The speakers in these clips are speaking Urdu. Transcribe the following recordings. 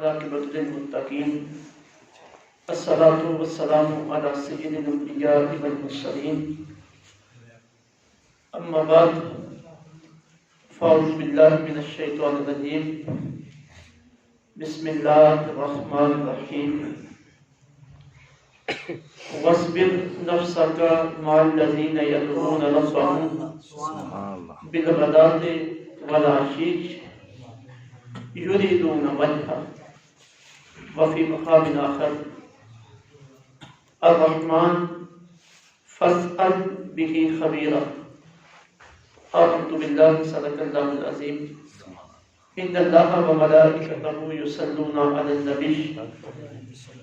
والعاقبۃ للمتقین الصلاۃ والسلام علی سید الانبیاء والمرسلین اما بعد فاعوذ باللہ من الشیطان الرجیم بسم اللہ الرحمن الرحیم واصبر نفسك مع الذين يدعون ربهم بالغداة والعشي يريدون وجهه وفي مقام آخر الرحمن فاسأل به خبيرا آمنت بالله صدق الله العظيم إن الله وملائكته يصلون على النبي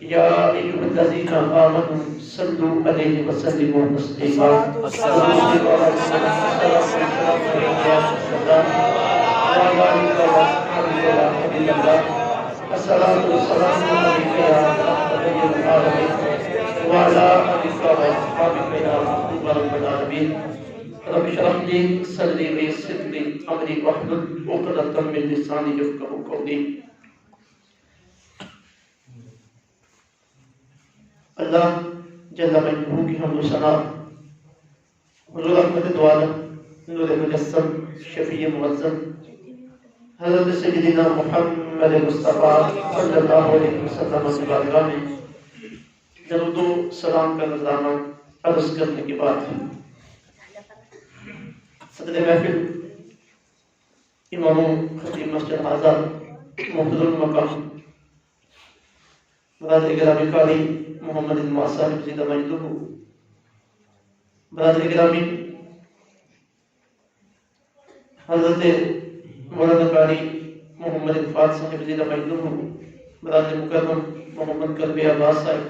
يا أيها الذين آمنوا صلوا عليه وسلموا تسليما الصلاة والسلام عليك يا نبي العالمين وعلى آلك وأصحابك يا محبوب رب العالمين رب اشرح لي صدري ويسر لي امري واحلل عقدة من لساني يفقهوا قولي. اللہ جل مجدہ کی حمد و ثنا حضور احمد دعالم نور مجسم شفیع معظم حضرت سیدنا محمد مصطفیٰ صلی اللہ علیہ وسلم کی بارگاہ میں درود و سلام کا نذرانہ عرض کرنے کے بعد صدر محفل امام خطیب مسجد حاضر محترم مقام برادر گرامی قاری محمد المعصر صاحب زندہ مجدہ برادر گرامی حضرت مولانا قاری محمد الفات صاحب زندہ مجدہ برادر مکرم محمد کربی عباس صاحب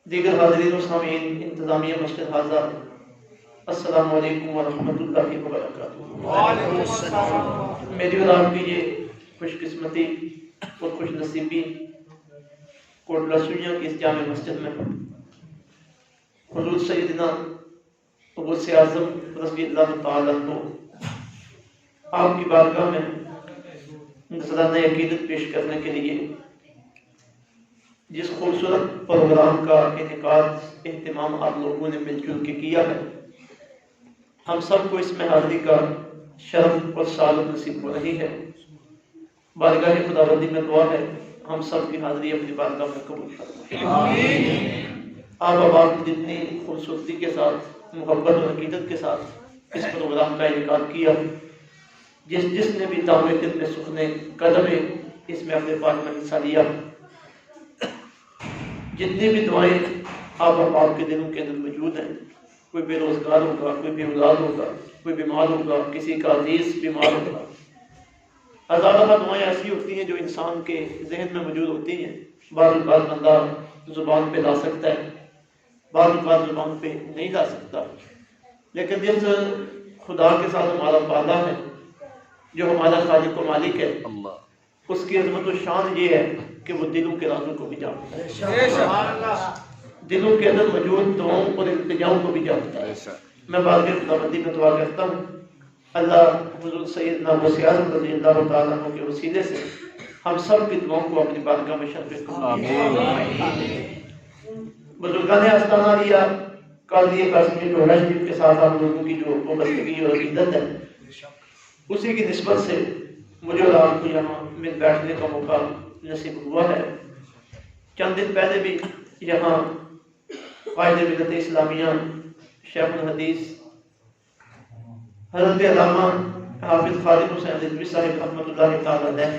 دیگر حاضرین و سامعین انتظامیہ مسجد حاضر السلام علیکم ورحمۃ اللہ وبرکاتہ. وعلیکم السلام. میری اور آپ کی یہ خوش قسمتی اور خوش نصیبی کوٹلہ سوئیاں کی اس جامع مسجد میں حضور سیدنا غوث اعظم رضی اللہ تعالیٰ عنہ آپ کی بارگاہ میں نذرانہ عقیدت پیش کرنے کے لیے جس خوبصورت پروگرام کا انعقاد اہتمام آپ لوگوں نے مل جل کے کیا ہے، ہم سب کو اس میں حاضری کا شرف اور سعادت نصیب ہو رہی ہے. بارگاہ خداوندی میں دعا ہے ہم سب کی حاضری اپنی بارگاہ میں قبول فرمائے. آمین. آپ کی جتنی خوبصورتی کے ساتھ محبت اور عقیدت کے ساتھ اس پروگرام کا انعقاد کیا، جس نے بھی دعوے دل میں سکھنے قدم اس میں اپنے پاک میں حصہ لیا، جتنی بھی دعائیں آپ کے دلوں کے اندر موجود ہیں، کوئی بے روزگار ہوگا، کوئی بے اولاد ہوگا، کوئی بیمار ہوگا، کسی کا عزیز بیمار ہوگا، ہزارہ دعائیں ایسی ہوتی ہیں جو انسان کے ذہن میں موجود ہوتی ہیں. بعض اوقات بندہ زبان پہ لا سکتا ہے، بعض اوقات زبان پہ نہیں لا سکتا، لیکن جس خدا کے ساتھ ہمارا وعدہ ہے، جو ہمارا خالق و مالک ہے، اس کی عظمت و شان یہ ہے کہ وہ دلوں کے رازوں کو بھی جانتا ہے، دلوں کے اندر موجود دعاؤں اور التجاؤں کو بھی جانتا ہے. میں بارگاہ خداوندی میں دعا کرتا ہوں اللہ حضور سیدنا غوث اعظم رضی اللہ تعالیٰ عنہ کے وسیلے سے ہم سب کی دعاؤں کو اپنی بارگاہ میں شرف قبول فرمائے. بزرگان آستانہ لیا قاضی قاسمی ٹولا شریف کے ساتھ آپ لوگوں کی جو وابستگی اور عقیدت ہے، اسی کی نسبت سے مجھے اور آپ کو یہاں مل بیٹھنے کا موقع نصیب ہوا ہے. چند دن پہلے بھی یہاں قائد ملت اسلامیہ شیخ الحدیث حضرت علامہ حافظ خالد حسین رضوی صاحب رحمۃ اللہ تعالیٰ علیہ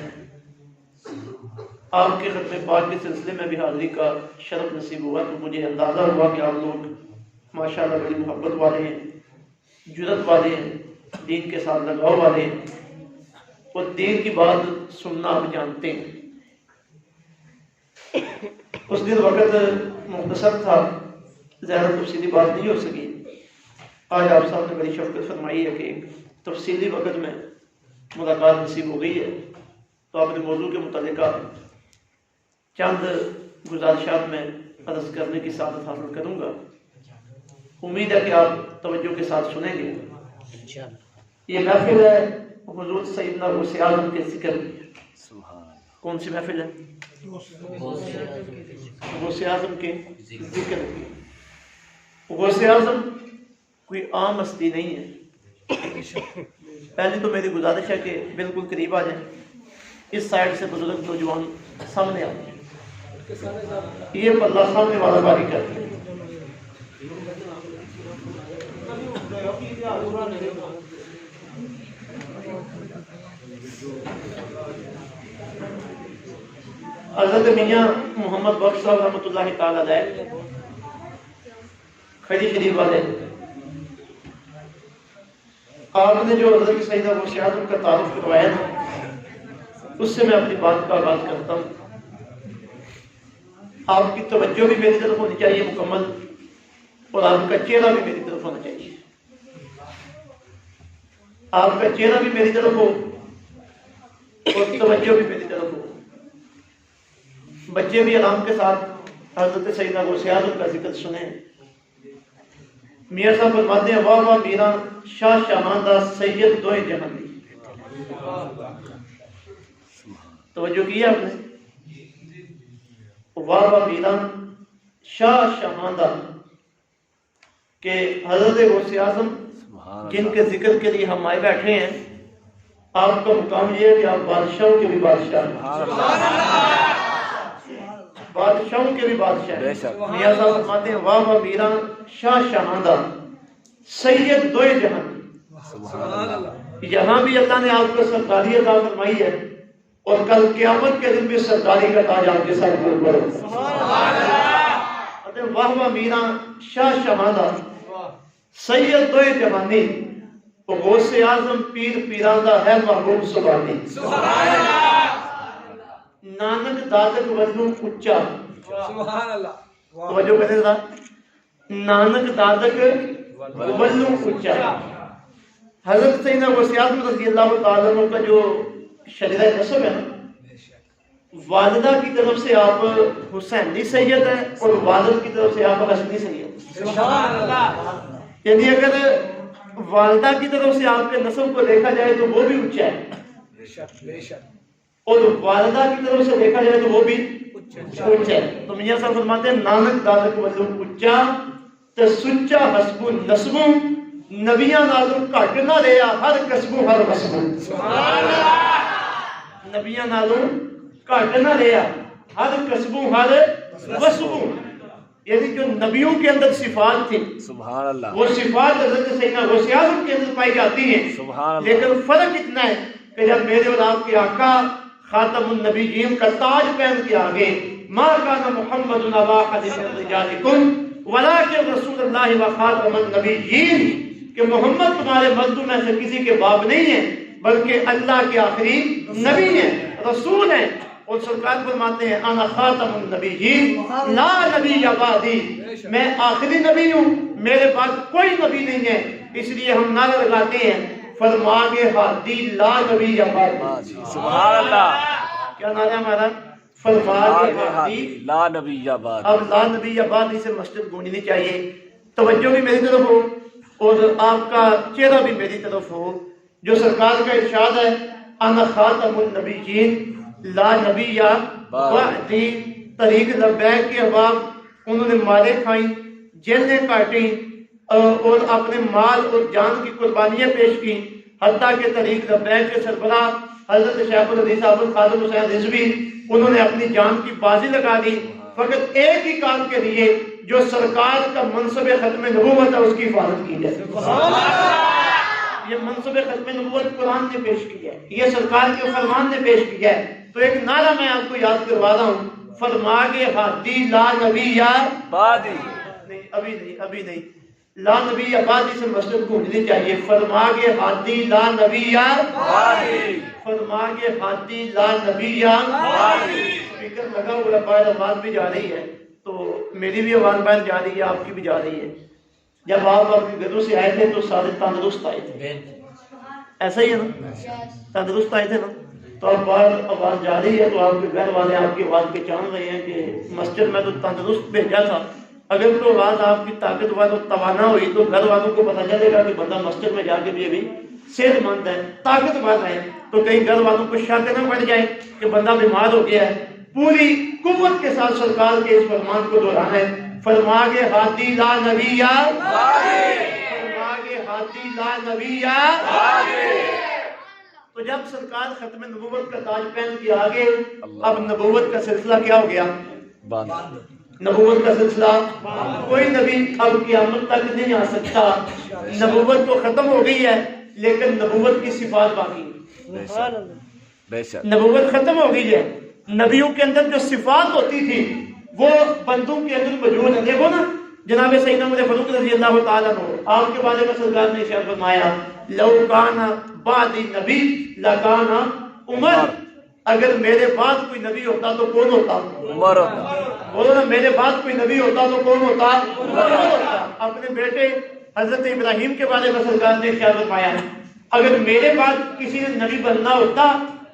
آپ کے ختم پاک کے سلسلے میں بھی حاضری کا شرف نصیب ہوا، تو مجھے اندازہ ہوا کہ آپ لوگ ماشاءاللہ بڑی محبت والے ہیں، جرت والے ہیں، دین کے ساتھ لگاؤ والے ہیں اور دین کی بات سننا آپ جانتے ہیں. اس دن وقت مختصر تھا، زیادہ تفصیلی بات نہیں ہو سکی. آج آپ صاحب نے بڑی شفقت فرمائی ہے کہ ایک تفصیلی وقت میں ملاقات نصیب ہو گئی ہے، تو آپ نے موضوع کے متعلقہ چند گزارشات میں عرض کرنے کی سعادت حاصل کروں گا. امید ہے کہ آپ توجہ کے ساتھ سنیں گے. یہ محفل ہے حضور سیدنا غوث اعظم کے ذکر کی. کون سی محفل ہے؟ غوث اعظم کے ذکر کی. غوث اعظم کوئی عام ہستی نہیں ہے. پہلے تو میری گزارش ہے کہ بالکل قریب آ جائیں, اس سائڈ سے بزرگ نوجوان سامنے آ جائیں, یہ پلہ سامنے والا باری کرتے ہیں. حضرت میاں محمد بخش صاحب رحمۃ اللہ تعالی علیہ کھڑی شریف والے, آپ نے جو حضرت سیدنا غوث اعظم کا تعارف کروایا نا, اس سے میں اپنی بات کا آغاز کرتا ہوں. آپ کی توجہ بھی میری طرف ہونی چاہیے مکمل, اور آپ کا چہرہ بھی میری طرف ہونا چاہیے. آپ کا چہرہ بھی میری طرف ہو اور توجہ بھی میری طرف ہو. بچے بھی آرام کے ساتھ حضرت سیدنا غوث اعظم کا ذکر سنیں. میاں صاحب فرماتے ہیں, واہ واہ میرا شاہ شہاندہ سید دوئے جہان دی. توجہ کی ہے آپ نے؟ واہ واہ میرا شاہ شہاندہ, کہ حضرت غوث اعظم جن کے ذکر کے لیے ہم آئے بیٹھے ہیں, آپ کا مقام یہ ہے کہ آپ بادشاہوں کے بھی بادشاہ ہیں, بادشاہوں کے بھی بادشاہ ہیں. میاں صاحب فرماتے ہیں, واہ واہ میرا شاہ شہاندہ سید دوئے جہان. یہاں بھی اللہ نے آپ کو سرداری عطا فرمائی ہے, اور کل قیامت کے دن بھی سرداری کا تاج آپ کے ساتھ پر واہ واہ میرا شاہ شہاندہ سید دوئے جہانی. غوث اعظم پیر پیراندہ ہے محبوب سبحانی. نانک دادک ولو اچا. توجہ کریں ذرا, نانک دادک ولو اچا. حضرت سیدنا غوث اعظم رضی اللہ تعالیٰ عنہ کا جو شجرہ نسب ہے نا, والدہ کی طرف سے آپ حسینی سید ہیں اور والد کی طرف سے آپ حسنی سید. یعنی اگر والدہ کی طرف سے آپ کے نسب کو دیکھا جائے تو وہ بھی اونچا ہے, اور والدہ کی طرف سے دیکھا جائے تو وہ بھی اونچا ہے. تو میاں صاحب فرماتے ہیں, نانک دادک ولو اونچا تے سچا حسب نسب, نبیاں نالوں گھٹ نہ رہیا ہر قسم ہر وسب. نبیاں نالوں گھٹ نہ رہیا ہر قسم ہر وسب. یعنی جو نبیوں کے اندر صفات تھی, سبحان اللہ, وہ صفات حضرت سیدنا غوث اعظم کے اندر پائی جاتی ہیں. لیکن فرق اتنا ہے کہ جب میرے اور آپ کے آقا خاتم النبیین کا تاج پہن کے آگے, ما کان محمد ابا احد من رجالکم ولکن رسول اللہ و خاتم النبیین, کہ محمد تمہارے مردوں میں سے کسی کے باپ نہیں ہیں بلکہ اللہ کے آخری نبی ہیں, رسول ہیں. اور سرکار فرماتے ہیں, انا خاتم النبیین لا نبی بعدی, میں آخری نبی ہوں, میرے بعد کوئی نبی نہیں ہے. اس لیے ہم نعرہ لگاتے ہیں, فرماگے ہادی لا نبی بعدی. سبحان اللہ, کیا نعرہ ہمارا؟ فرماگے ہادی لا نبی بعد. اب لا نبی بعد سے مسجد گونجنی چاہیے. توجہ بھی میری طرف ہو اور آپ کا چہرہ بھی میری طرف ہو. جو سرکار کا ارشاد ہے, انا خاتم النبیین لا نبی بعدی, طریق لبیک کے احباب انہوں نے مارے کھائیں, جیلیں کاٹیں, اور اپنے مال اور جان کی قربانیاں پیش کی, حتیٰ کہ طریق لبیک کے سربراہ حضرت شیخ الحدیث ابو القاسم حسین رضوی, انہوں نے اپنی جان کی بازی لگا دی فقط ایک ہی کام کے لیے, جو سرکار کا منصب ختم نبوت ہے اس کی حفاظت کی جائے. یہ منصب ختم نبوت قرآن نے پیش کیا ہے, یہ سرکار کے فرمان نے پیش کیا ہے. تو ایک نعرہ میں آپ کو یاد کروا رہا ہوں, فرماگے ہادی لا نبی یا بعدی. نہیں, ابھی نہیں, لا نبی یا بعدی سے مسجد گونجنی چاہیے. فرماگے ہادی لا نبی یا بعدی, فرماگے ہادی لا نبی یا بعدی. اسپیکر لگا ہوا باہر, آواز بھی جا رہی ہے, تو میری بھی آواز باہر جا رہی ہے, آپ کی بھی جا رہی ہے. جب آپ اپنے گھروں سے آئے تھے تو سارے تندرست آئے تھے, ایسا ہی ہے نا, تندرست آئے تھے نا. تو اب باہر آواز جا رہی ہے تو آپ کے گھر والے آپ کی آواز پہچان رہے ہیں کہ مسجد میں تو تندرست بھیجا تھا. اگر تو آواز آپ کی طاقت و توانا ہوئی تو گھر والوں کو پتہ چلے گا کہ بندہ مسجد میں جا کے بھی ابھی صحت مند ہے، طاقتور ہے، تو کہیں گھر والوں کو شک نہ پڑ جائے کہ بندہ بیمار ہو گیا ہے، پوری قوت کے ساتھ سرکار کے اس فرمان کو دہرانا ہے، فرما کے ہاتھی لا نبی فرما کے ہاتھی لا نبی۔ تو جب سرکار ختم نبوت کا تاج پہن کے آگے، اب نبوت کا سلسلہ کیا ہو گیا؟ نبوت کا سلسلہ کوئی نبی اب قیامت تک نہیں آ سکتا۔ نبوت تو ختم ہو گئی ہے لیکن نبوت کی صفات باقی ہے۔ نبوت ختم ہو گئی ہے، نبیوں کے اندر جو صفات ہوتی تھی وہ بندوں کے اندر موجود ہے۔ دیکھو نا جناب سیدنا عمر فاروق رضی اللہ تعالیٰ عنہ، آپ کے بارے میں سرکار نے ارشاد فرمایا لو کان بعدی نبی لکان عمر، اگر میرے بعد کوئی نبی ہوتا تو کون ہوتا؟ عمر ہوتا۔ بولو نا، میرے بعد کوئی نبی ہوتا تو کون ہوتا؟ عمر ہوتا۔ اپنے بیٹے حضرت ابراہیم کے بارے میں سرکار نے ارشاد فرمایا اگر میرے بعد کسی نے نبی بننا ہوتا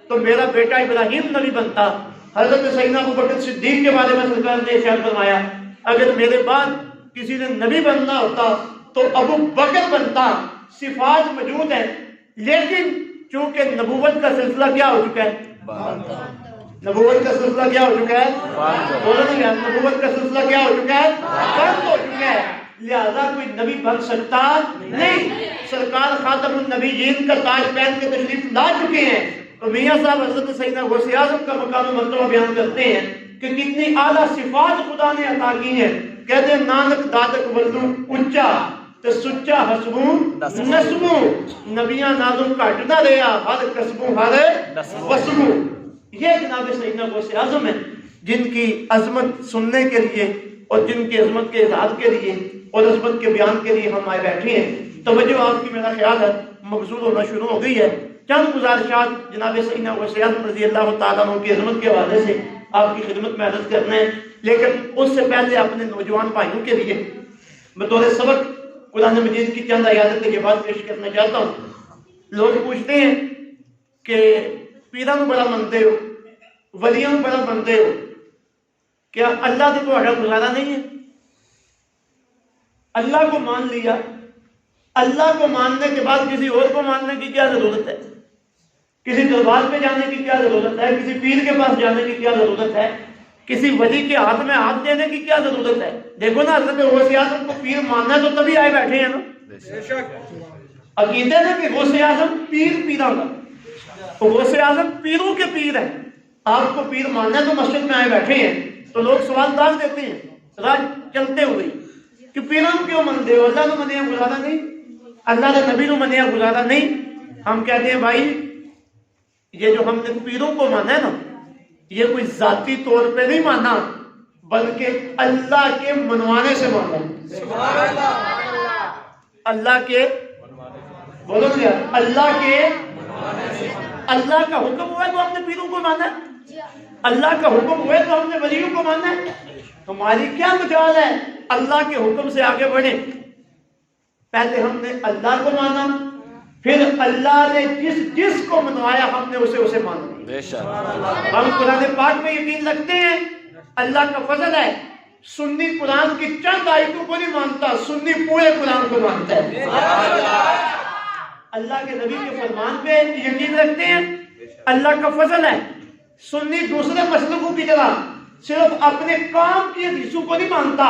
تو میرا بیٹا ابراہیم نبی بنتا۔ حضرت سیدنا ابوبکر صدیق کے بارے میں سرکار نے ارشاد فرمایا اگر میرے بعد کسی نے نبی بننا ہوتا تو ابو بکر بنتا۔ صفات موجود ہیں لیکن چونکہ نبوت کا سلسلہ کیا ہو چکا ہے؟ نبوت کا سلسلہ کیا ہو چکا ہے؟ بولو نا، نبوت کا سلسلہ کیا ہو چکا ہے؟ بند ہو چکا ہے، لہذا کوئی نبی بن سکتا نہیں۔ سرکار خاتم النبیین کا تاج پہن کے تشریف لا چکے ہیں تو میاں صاحب حضرت سیدنا غوث اعظم کا مقام مرتبہ بیان کرتے ہیں کہ کتنی اعلیٰ صفات خدا نے عطا کی ہیں۔ کہتے ہیں نانک دادک ولو اچا تے سچا حسبوں نسبوں، نبیاں نازم کٹ نہ لیا ہر قسموں ہر وسموں۔ یہ جناب سیدنا غوث اعظم ہیں جن کی عظمت سننے کے لیے اور جن کی عظمت کے اظہار کے لیے اور عظمت کے بیان کے لیے ہم آئے بیٹھے ہیں۔ توجہ آپ کی میرا خیال ہے مبذول ہونا شروع ہو گئی ہے۔ چند گزارشات جناب سیدنا غوث اعظم رضی اللہ تعالیٰ عنہ کی عظمت کے حوالے سے آپ کی خدمت میں عرض کرنا ہے، لیکن اس سے پہلے اپنے نوجوان بھائیوں کے لیے بطور سبق قرآن مجید کی چند آیات کے بعد پیش کرنا چاہتا ہوں۔ لوگ پوچھتے ہیں کہ پیروں بڑا منتے ہو، ولیوں بڑا منتے ہو، کیا اللہ سے تمہارا گزارا نہیں ہے؟ اللہ کو مان لیا، اللہ کو ماننے کے بعد کسی اور کو ماننے کی کیا ضرورت ہے؟ کسی دربار پہ جانے کی کیا ضرورت ہے؟ کسی پیر کے پاس جانے کی کیا ضرورت ہے؟ کسی ولی کے ہاتھ میں ہاتھ دینے کی کیا ضرورت ہے؟ دیکھو نا حضرت غوث اعظم کو پیر ماننا ہے تو تبھی آئے بیٹھے ہیں نا۔ عقیدہ ہے کہ غوث اعظم پیر پیروں کا، غوث اعظم پیروں کے پیر ہیں۔ آپ کو پیر ماننا ہے تو مسجد میں آئے بیٹھے ہیں تو لوگ سوال ڈال دیتے ہیں راج چلتے ہوئے کہ پیروں کیوں منتے ہو؟ اللہ کو منیا گزارا نہیں، اللہ کے نبی کو منیا گزارا نہیں۔ ہم کہتے ہیں بھائی یہ جو ہم نے پیروں کو مانا ہے نا، یہ کوئی ذاتی طور پہ نہیں مانا بلکہ اللہ کے منوانے سے مانا۔ اللہ کے بولو گیا، اللہ کے اللہ کا حکم ہوا ہے تو ہم نے پیروں کو مانا ہے، اللہ کا حکم ہوا ہے تو ہم نے ولیوں کو مانا ہے۔ ہماری کیا مجال ہے اللہ کے حکم سے آگے بڑھیں؟ پہلے ہم نے اللہ کو مانا، پھر اللہ نے جس کو منوایا ہم نے اسے مانا۔ ہم قرآن پاک میں یقین رکھتے ہیں، اللہ کا فضل ہے، سنی قرآن کی چند آیتوں کو نہیں مانتا، سنی پورے قرآن کو مانتا ہے۔ اللہ کے نبی کے فرمان پہ یقین رکھتے ہیں، اللہ کا فضل ہے۔ سنی دوسرے مسلکوں کی طرح صرف اپنے کام کی حدیثوں کو نہیں مانتا،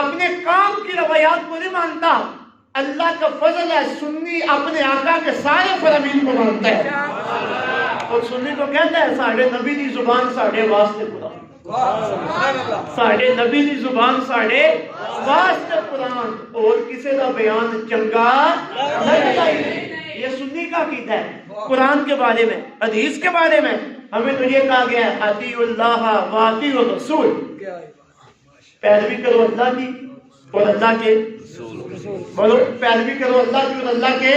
اپنے کام کی روایات کو نہیں مانتا۔ اللہ کا فضل ہے، سنی اپنے آقا کے سارے فرامین کو مانتا ہے، اور سنی تو کہتا ہے ساڑھے نبی دی زبان ساڑھے واسطے قرآن، ساڑھے نبی دی زبان ساڑھے واسطے قرآن، اور کسی دا بیان چنگا نہیں۔ یہ سنی کا عقیدہ ہے۔ قرآن کے بارے میں، حدیث کے بارے میں ہمیں تو یہ کہا گیا ہے اطیعوا اللہ واطیعوا الرسول، پیروی کرو اللہ کی اور اللہ کے بولو، پیروی کرو اللہ کی اور اللہ کے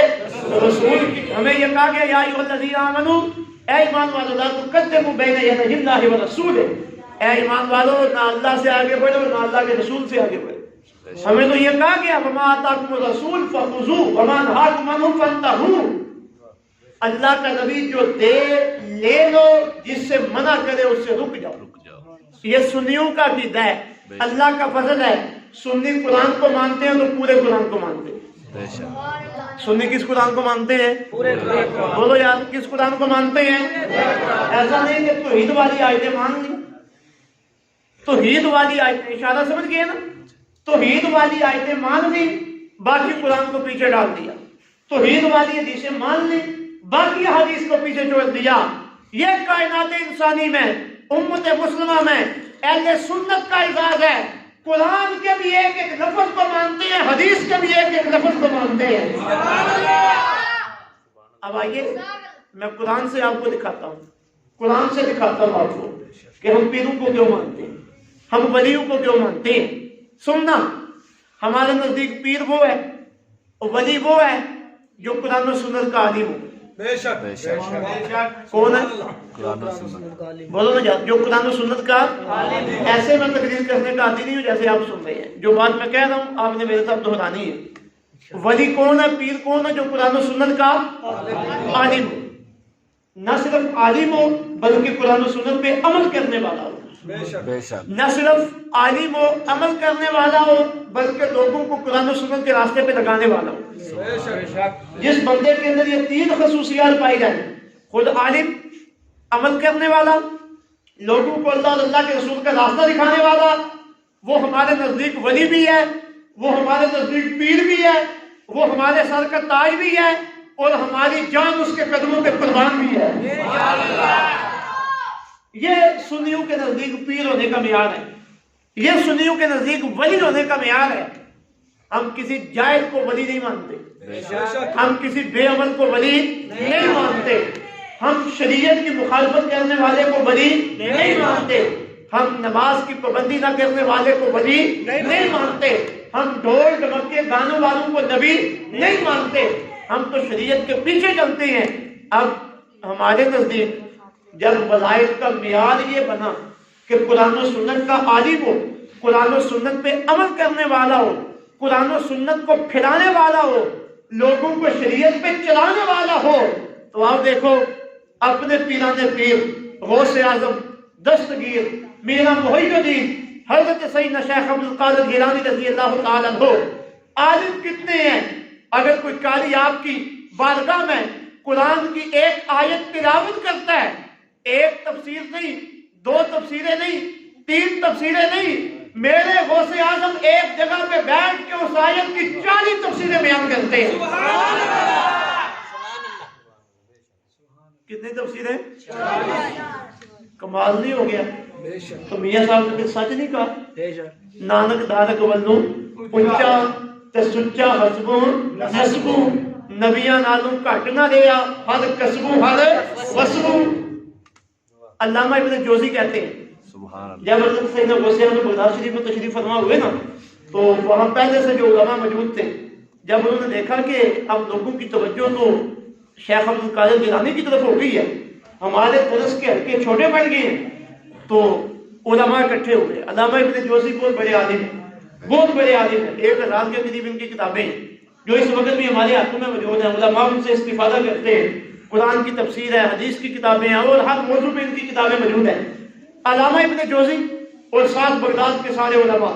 رسول کی۔ ہمیں یہ کہا گیا یا ایھا الذین آمنوا، اے ایمان والو لا تقدموا بین یدی اللہ ورسولہ، اے ایمان والو نہ اللہ سے آگے بڑھو نہ اللہ کے رسول سے آگے بڑھو۔ ہمیں تو یہ کہا گیا وما آتاکم الرسول فخذوہ وما نہاکم عنہ فانتہوا، اللہ کا نبی جو دے لے لو، جس سے منع کرے اس سے رک جاؤ۔ یہ سنیوں کا عقیدہ ہے، اللہ کا فضل ہے۔ سنی قرآن کو مانتے ہیں تو پورے قرآن کو مانتے ہیں، بے شک سنی کس قرآن کو مانتے ہیں؟ بولو یار کس قرآن کو مانتے ہیں؟ ایسا نہیں کہ توحید والی آیتیں مان لی، توحید والی آیتیں، اشارہ سمجھ گئے نا، توحید والی آیتیں مان لی، باقی قرآن کو پیچھے ڈال دیا، توحید والی حدیثیں مان لی، باقی حدیث کو پیچھے چھوڑ دیا۔ یہ کائنات انسانی میں، امت مسلمہ میں اہل سنت کا اعزاز ہے، قرآن کے بھی ایک ایک لفظ کو مانتے ہیں، حدیث کے بھی ایک ایک لفظ کو مانتے ہیں۔ اب آئیے میں قرآن سے آپ کو دکھاتا ہوں، قرآن سے دکھاتا ہوں آپ کو کہ ہم پیروں کو کیوں مانتے ہیں، ہم ولیوں کو کیوں مانتے ہیں۔ سننا، ہمارے نزدیک پیر وہ ہے اور ولی وہ ہے جو قرآن و سنت کا عالم ہو۔ بے شک بے شک کون ہے؟ قرآن و سنت بولو نا جو قرآن و سنت کا ایسے میں تقریر کرنے کا عادی نہیں ہوں جیسے آپ سن رہے ہیں، جو بات میں کہہ رہا ہوں آپ نے میرے ساتھ دہرانی ہے۔ ولی کون ہے، پیر کون ہے؟ جو قرآن و سنت کا عالم ہو، نہ صرف عالم ہو بلکہ قرآن و سنت پہ عمل کرنے والا ہو۔ بے شک نہ صرف عالم ہو، عمل کرنے والا ہو، بلکہ لوگوں کو قرآن و سنت کے راستے پہ لگانے والا ہو۔ جس بندے کے اندر یہ تین خصوصیات پائی جائیں، خود عالم، عمل کرنے والا، لوگوں کو اللہ اور اللہ کے رسول کا راستہ دکھانے والا، وہ ہمارے نزدیک ولی بھی ہے، وہ ہمارے نزدیک پیر بھی ہے، وہ ہمارے سر کا تاج بھی ہے، اور ہماری جان اس کے قدموں پہ قربان بھی ہے۔ یہ سنیوں کے نزدیک پیر ہونے کا معیار ہے، یہ سنیوں کے نزدیک ولی ہونے کا معیار ہے۔ ہم کسی جاہل کو ولی نہیں مانتے، ہم کسی بے عمل کو ولی نہیں مانتے، ہم شریعت کی مخالفت کرنے والے کو ولی نہیں مانتے، ہم نماز کی پابندی نہ کرنے والے کو ولی نہیں مانتے، ہم ڈھول ڈمکے گانوں والوں کو نبی نہیں مانتے، ہم تو شریعت کے پیچھے چلتے ہیں۔ اب ہمارے نزدیک جب ولایت کا معیار یہ بنا کہ قرآن و سنت کا عالم ہو، قرآن و سنت پہ عمل کرنے والا ہو، قرآن و سنت کو پھیلانے والا ہو، لوگوں کو شریعت پہ چلانے والا ہو، تو آپ دیکھو اپنے پیران پیر غوث اعظم دستگیر میرا محی الدین حضرت سیدنا شیخ عبد القادر جیلانی رضی اللہ تعالیٰ عنہ عالم کتنے ہیں؟ اگر کوئی قاری آپ کی بارگاہ میں قرآن کی ایک آیت تلاوت کرتا ہے، ایک تفسیر نہیں، دو تفسیریں نہیں، تین تفسیریں نہیں، میرے غوث اعظم ایک جگہ پہ بیٹھ کے اس آیت کی 40 تفسیریں بیان کرتے ہیں۔ کتنی تفسیریں؟ کمال نہیں ہو گیا؟ تو میاں صاحب نے سچ نہیں کہا، نانک دارک ولو اچا تے سچا حسبوں حسبوں، نبیاں نالوں گھٹ نہ رہا، ہر قسموں ہر وسبوں۔ علامہ ابن جوزی کہتے ہیں جب حضرت سیدنا غوث اعظم بغداد شریف میں تشریف فرما ہوئے نا، تو وہاں پہلے سے جو علماء موجود تھے، جب انہوں نے دیکھا کہ اب لوگوں کی توجہ تو شیخ عبد القادر جیلانی کی طرف ہو گئی ہے، ہمارے درس کے حلقے چھوٹے پڑ گئے ہیں، تو علماء اکٹھے ہو گئے۔ علامہ ابن جوزی بہت بڑے عالم ہیں، بہت بڑے عالم ہیں، 1000 کے قریب ان کی کتابیں ہیں جو اس وقت بھی ہمارے ہاتھوں میں موجود ہیں، علماء ان سے استفادہ کرتے ہیں، قرآن کی تفسیر ہے، حدیث کی کتابیں ہیں، اور ہر موضوع پہ ان کی کتابیں موجود ہیں۔ علامہ ابن جوزی اور ساتھ بغداد کے سارے علماء،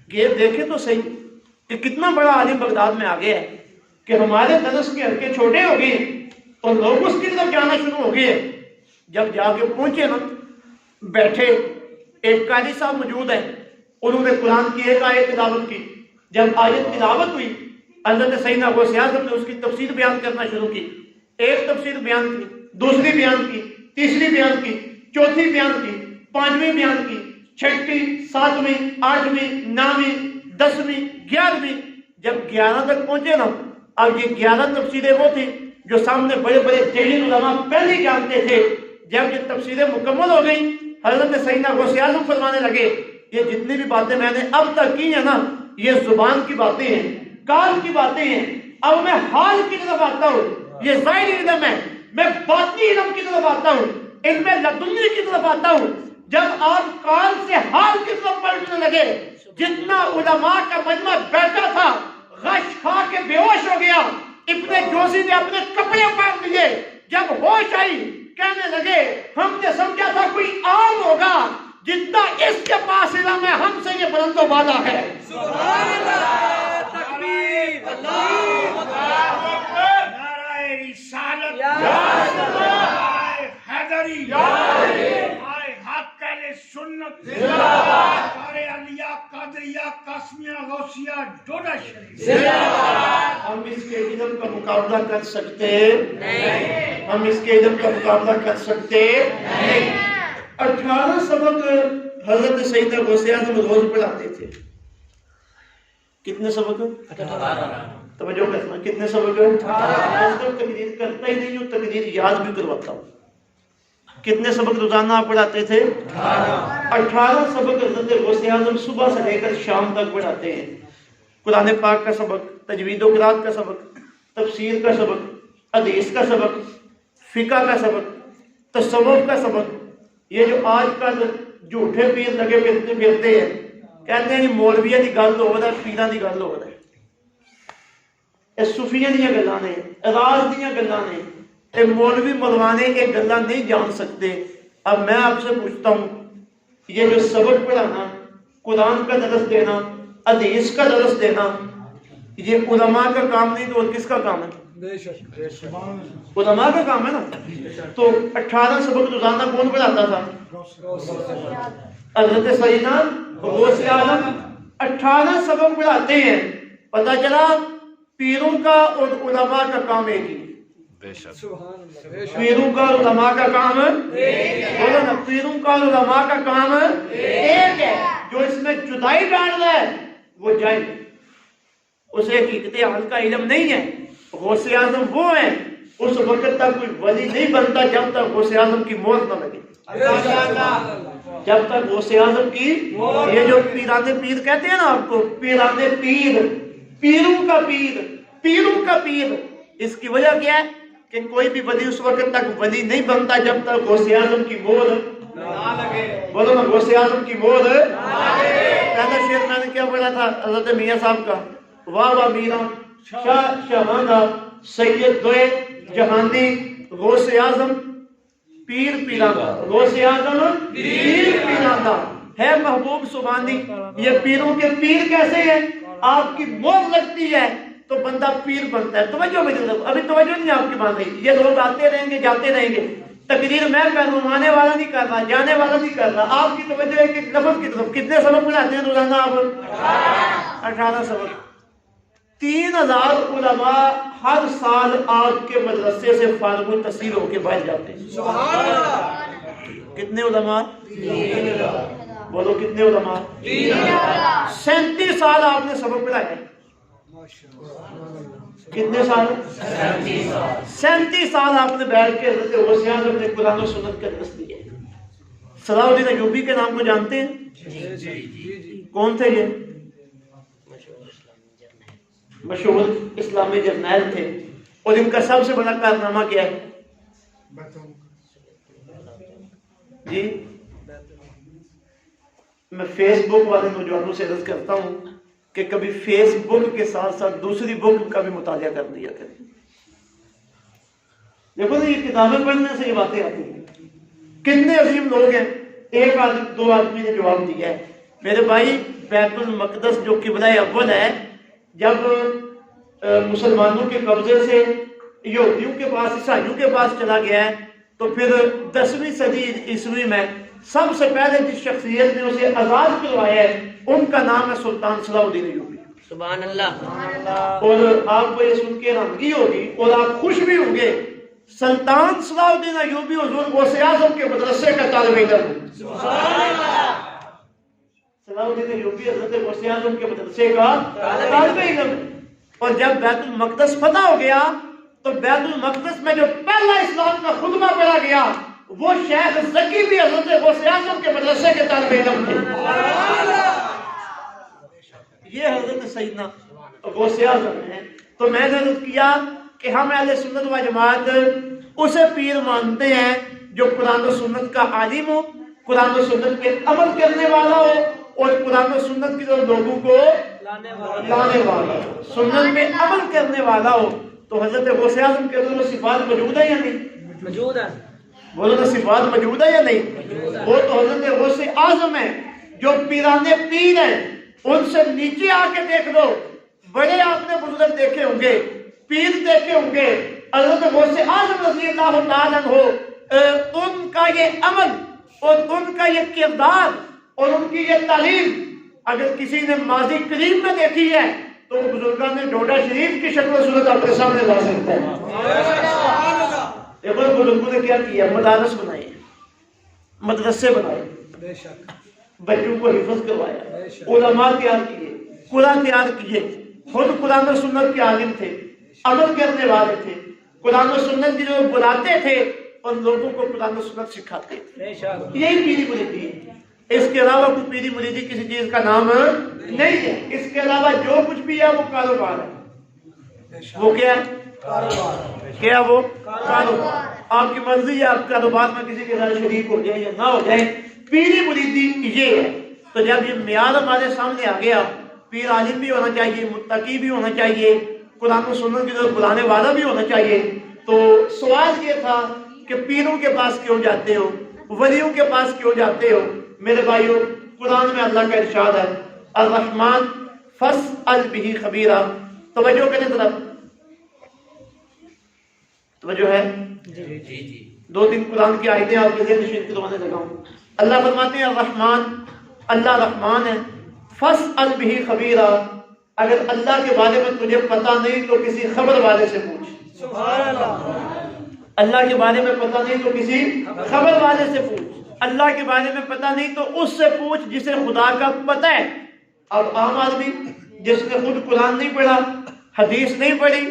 یہ دیکھیں تو صحیح کہ کتنا بڑا عالم بغداد میں آ گیا ہے کہ ہمارے درس کے حلقے چھوٹے ہو گئے اور لوگ اس کی طرف جانا شروع ہو گئے۔ جب جا کے پہنچے نا، بیٹھے، ایک قاری صاحب موجود ہیں، انہوں نے قرآن کی ایک آیت تلاوت کی۔ جب آیت تلاوت ہوئی، حضرت سیدنا غوث اعظم نے اس کی تفسیر بیان کرنا شروع کی۔ ایک تفسیر بیان کی، دوسری بیان کی، تیسری بیان کی، چوتھی بیان کی، پانچویں بیان کی، چھٹی، ساتویں، آٹھویں، نویں، 10ویں، 11ویں۔ جب 11 تک پہنچے نا، اب یہ 11 تفسیریں وہ تھی جو سامنے بڑے بڑے جلیل علماء پہلے جانتے تھے۔ جب یہ تفسیریں مکمل ہو گئی، حضرت سیدنا غوث اعظم فرمانے لگے یہ جتنی بھی باتیں میں نے اب تک کی ہیں نا، یہ زبان کی باتیں ہیں، کال کی باتیں ہیں، اب میں حال کی طرف آتا ہوں۔ یہ ظاہری علم ہے، میں باطنی علم کی طرف آتا ہوں، علم لدنی کی طرف آتا ہوں۔ جب آپ کال سے حال کی طرف پلٹنے لگے، جتنا علماء کا مجمع بیٹھا تھا غش کھا کے بے ہوش ہو گیا۔ ابن جوزی نے اپنے کپڑے اتار لیے، جب ہوش آئی کہنے لگے ہم نے سمجھا تھا کوئی عام ہوگا، جتنا اس کے پاس علم ہے ہم سے یہ بلند و بالا ہے۔ سبحان اللہ، تکبیر علی آئے حق اہل سنت سارے علیہ قادریہ قاسمیہ غوثیہ ڈوڈا شریف ہم اس کے علم کا مقابلہ کر سکتے نہیں، ہم اس کے علم کا مقابلہ کر سکتے نہیں۔ 18 سبق حضرت سیدنا غوث اعظم روز پڑھاتے تھے۔ کتنے سبق؟ 18۔ توجہ کرنا، کتنے سبق؟ 18۔ میں اس کو تقریر کرتا ہی نہیں ہوں، تقریر یاد بھی کرواتا ہوں۔ کتنے سبق روزانہ آپ پڑھاتے تھے؟ 18 سبق حضرت غوث اعظم صبح سے لے کر شام تک پڑھاتے ہیں۔ قرآن پاک کا سبق، تجوید و قرات کا سبق، تفسیر کا سبق، حدیث کا سبق، فقہ کا سبق، تصوف کا سبق۔ یہ جو آج کل جھوٹے پیر لگے پھرتے ہیں، کہتے ہیں مولویاں دی گل ہو رہا ہے، پیراں دی گل ہو رہا ہے، یہ صوفیاں دیاں گلاں نے، راز دیاں گلاں نے، یہ مولوی مولوانے یہ گلاں نہیں جان سکتے۔ اب میں آپ سے پوچھتا ہوں، یہ جو سبق پڑھانا، قرآن کا درس دینا، حدیث کا درس دینا، یہ علماء کا کام نہیں تو اور کس کا کام ہے؟ علماء کا کام ہے نا۔ تو 18 سبق روزانہ کون پڑھاتا تھا؟ حضرت سیدنا غوث اعظم 18 سبق پڑھاتے ہیں۔ پتہ چلا پیروں کا اور علماء کا کام ایک ہی، پیروں کا اور علماء کا کام بولو نا، پیروں کا اور علماء کا کام ایک ہے۔ جو اس میں جدائی ڈال رہا ہے وہ جائے، اسے حقیقت حال کا علم نہیں ہے۔ غوث اعظم وہ ہیں، اس وقت تک کوئی ولی نہیں بنتا جب تک غوث اعظم کی موت نہ لگے، جب تک غوث اعظم کی، یہ جو پیرانے پیر کہتے ہیں نا آپ کو، پیرانے پیر، پیروں کا پیر، پیروں کا پیر، اس کی وجہ کیا ہے کہ کوئی بھی ولی اس وقت تک ولی نہیں بنتا جب تک غوث اعظم کی موت نہ لگے۔ بولو نا، غوث اعظم کی موت نہ لگے۔ پہلا شعر میں نے کیا پڑھا تھا حضرت میاں صاحب کا، واہ واہ میرا شاہ شہانہ سید دوئے جہاندی غوث اعظم پیر پیرانہ، غوث اعظم پیر پیرانہ ہے محبوب سبحانی۔ یہ پیروں کے پیر کیسے ہیں؟ آپ کی موت لگتی ہے تو بندہ پیر بنتا ہے۔ توجہ میری طرف، ابھی توجہ نہیں آپ کی بات رہی۔ یہ لوگ آتے رہیں گے جاتے رہیں گے، تقریر میں کر رہا ہوں، آنے والا نہیں کر رہا، جانے والا نہیں کر رہا۔ آپ کی توجہ ہے کہ لفظ کی طرف۔ کتنے سبق پڑھاتے ہیں روزانہ آپ؟ 18 سبق۔ 3000 علماء ہر سال آپ کے مدرسے سے فارغ التحصیل ہو کے باہر جاتے ہیں۔ سبحان اللہ۔ کتنے علماء؟ 3000۔ بولو کتنے علماء؟ 3000۔ 37 سال آپ نے سبق پڑھایا ہے۔ کتنے سال؟ 37 سال آپ نے بیٹھ کے حضرت غوث اعظم نے قرآن و سنت کا درس دیا ہے۔ صلاح الدین ایوبی کے نام کو جانتے ہیں؟ جی۔ کون تھے یہ؟ مشہور اسلامی جرنیل تھے، اور ان کا سب سے بڑا کارنامہ کیا ہے؟ جی، میں فیس بک والے نوجوانوں سے عرض کرتا ہوں کہ کبھی فیس بک کے ساتھ ساتھ دوسری بک کا بھی مطالعہ کر دیا کریں۔ دیکھو نا، یہ کتابیں پڑھنے سے یہ باتیں آتی ہیں۔ کتنے عظیم لوگ ہیں، ایک آدمی دو آدمی نے جواب دیا ہے۔ میرے بھائی، بیت المقدس جو قبلہ اول ہے، جب مسلمانوں کے قبضے سے یہودیوں کے پاس، عیسائیوں کے پاس چلا گیا ہے، تو پھر 10ویں صدی عیسوی میں سب سے پہلے جس شخصیت نے اسے آزاد کروایا ہے، ان کا نام ہے سلطان صلاح الدین ایوبی۔ سبحان اللہ۔ اور آپ کو یہ سن کے حیرانگی ہوگی اور آپ خوش بھی ہوں گے، سلطان صلاح الدین ایوبی حضور غوث اعظم کے مدرسے کا طالب علم۔ سبحان اللہ۔ صلاح الدین ایوبی حضرت غوث اعظم کے مدرسے کا طالب علم۔ اور جب بیت المقدس فتح ہو گیا تو بیت المقدس میں جو پہلا اسلام کا خطبہ پڑھا گیا، وہ شیخ زکی بھی حضرت غوث اعظم کے مدرسے کے طالب علم تھے۔ یہ حضرت سیدنا غوث اعظم ہیں۔ تو میں نے عرض کیا کہ ہم اہل سنت و جماعت اسے پیر مانتے ہیں جو قرآن و سنت کا عالم ہو، قرآن و سنت پہ عمل کرنے والا ہو، اور قرآن و سنت کی طرف لوگوں کو لانے والا ہو، سنت پہ عمل کرنے والا ہو۔ تو حضرت غوث اعظم کے اندر وہ صفات موجود ہے یا نہیں؟ موجود ہے۔ بولو نا، صفات موجود ہے یا نہیں؟ وہ تو حضرت غوث اعظم ہے جو پیرانے پیر ہیں۔ ان سے نیچے آ کے دیکھ لو، بڑے آپ نے بزرگ دیکھے ہوں گے، پیر دیکھے ہوں گے، حضرت غوث اعظم رضی اللہ تعالیٰ عنہ ان کا یہ عمل اور ان کا یہ کردار اور ان کی یہ تعلیم اگر کسی نے ماضی قریب میں دیکھی ہے تو وہ بزرگان نے ڈوڈا شریف کی شکل و صورت اپنے سامنے لا سکتا ہے۔ دیکھو بزرگوں نے کیا کیا، مدارس بنائے، مدرسے بنائے، بچوں کو حفظ کروایا، علماء تیار کیے، قرآن تیار کیے، خود قرآن و سنت کے عالم تھے، عمل کرنے والے تھے، قرآن و سنت کی جو بلاتے تھے اور لوگوں کو قرآن و سنت سکھاتے تھے۔ یہی پیری مریدی ہے، اس کے علاوہ کوئی پیری مریدی کسی چیز کا نام نہیں ہے۔ اس کے علاوہ جو کچھ بھی ہے وہ کاروبار ہے۔ وہ کیا ہے؟ کیا وہ کاروبار۔ آپ کی مرضی ہے آپ کاروبار میں کسی کے ساتھ شریک ہو جائے یا نہ ہو جائے، پیری مریدی یہ ہے۔ تو جب یہ معیار ہمارے سامنے آ گیا، پیر عالم بھی ہونا چاہیے، متقی بھی ہونا چاہیے، قرآن و سنت کی طرف بلانے والا بھی ہونا چاہیے، تو سوال یہ تھا کہ پیروں کے پاس کیوں جاتے ہو، ولیوں کے پاس کیوں جاتے ہو؟ میرے بھائیو، قرآن میں اللہ کا ارشاد ہے الرحمن فاسأل بہ خبیرا۔ توجہ کریں طرف، توجہ ہے؟ دو تین قرآن کی آیتیں آپ کے ذہن نشین کروانے لگا ہوں۔ اللہ فرماتے ہیں الرحمن، اللہ رحمان ہے، فاسأل بہ خبیرا، اگر اللہ کے بارے میں تجھے پتہ نہیں تو کسی خبر والے سے پوچھ۔ سبحان اللہ۔ اللہ کے بارے میں پتہ نہیں تو کسی خبر والے سے پوچھ، اللہ کے بارے میں پتہ نہیں تو اس سے پوچھ جسے خدا کا پتہ ہے۔ اب عام آدمی جس نے خود قرآن نہیں پڑھا، حدیث نہیں پڑھی،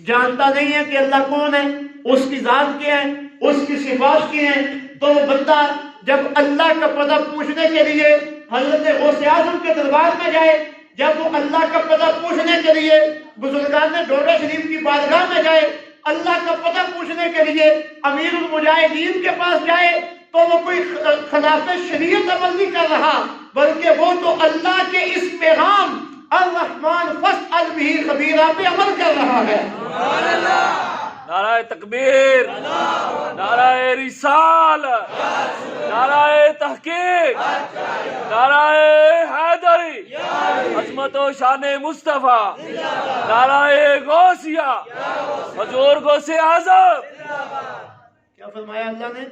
جانتا نہیں ہے کہ اللہ کون ہے، اس کی ذات کیا ہے، اس کی صفات کیا ہیں، تو وہ بندہ جب اللہ کا پتہ پوچھنے کے لیے حضرت غوث اعظم کے دربار میں جائے، جب وہ اللہ کا پتہ پوچھنے کے لیے بزرگان ڈوڈا شریف کی بارگاہ میں جائے، اللہ کا پتہ پوچھنے کے لیے امیر المجاہدین کے پاس جائے، تو وہ کوئی خلاف شریعت عمل نہیں کر رہا، بلکہ وہ تو اللہ کے اس پیغام الرحمن فاسأل بہ خبیرا پہ عمل کر رہا ہے۔ نعرہ تکبیر، نعرہ رسالت، نعرہ تحقیق، نعرہ حیدری، عظمت و شان مصطفیٰ، نعرہ غوثیہ، حضور غوث اعظم۔ کیا فرمایا اللہ نے؟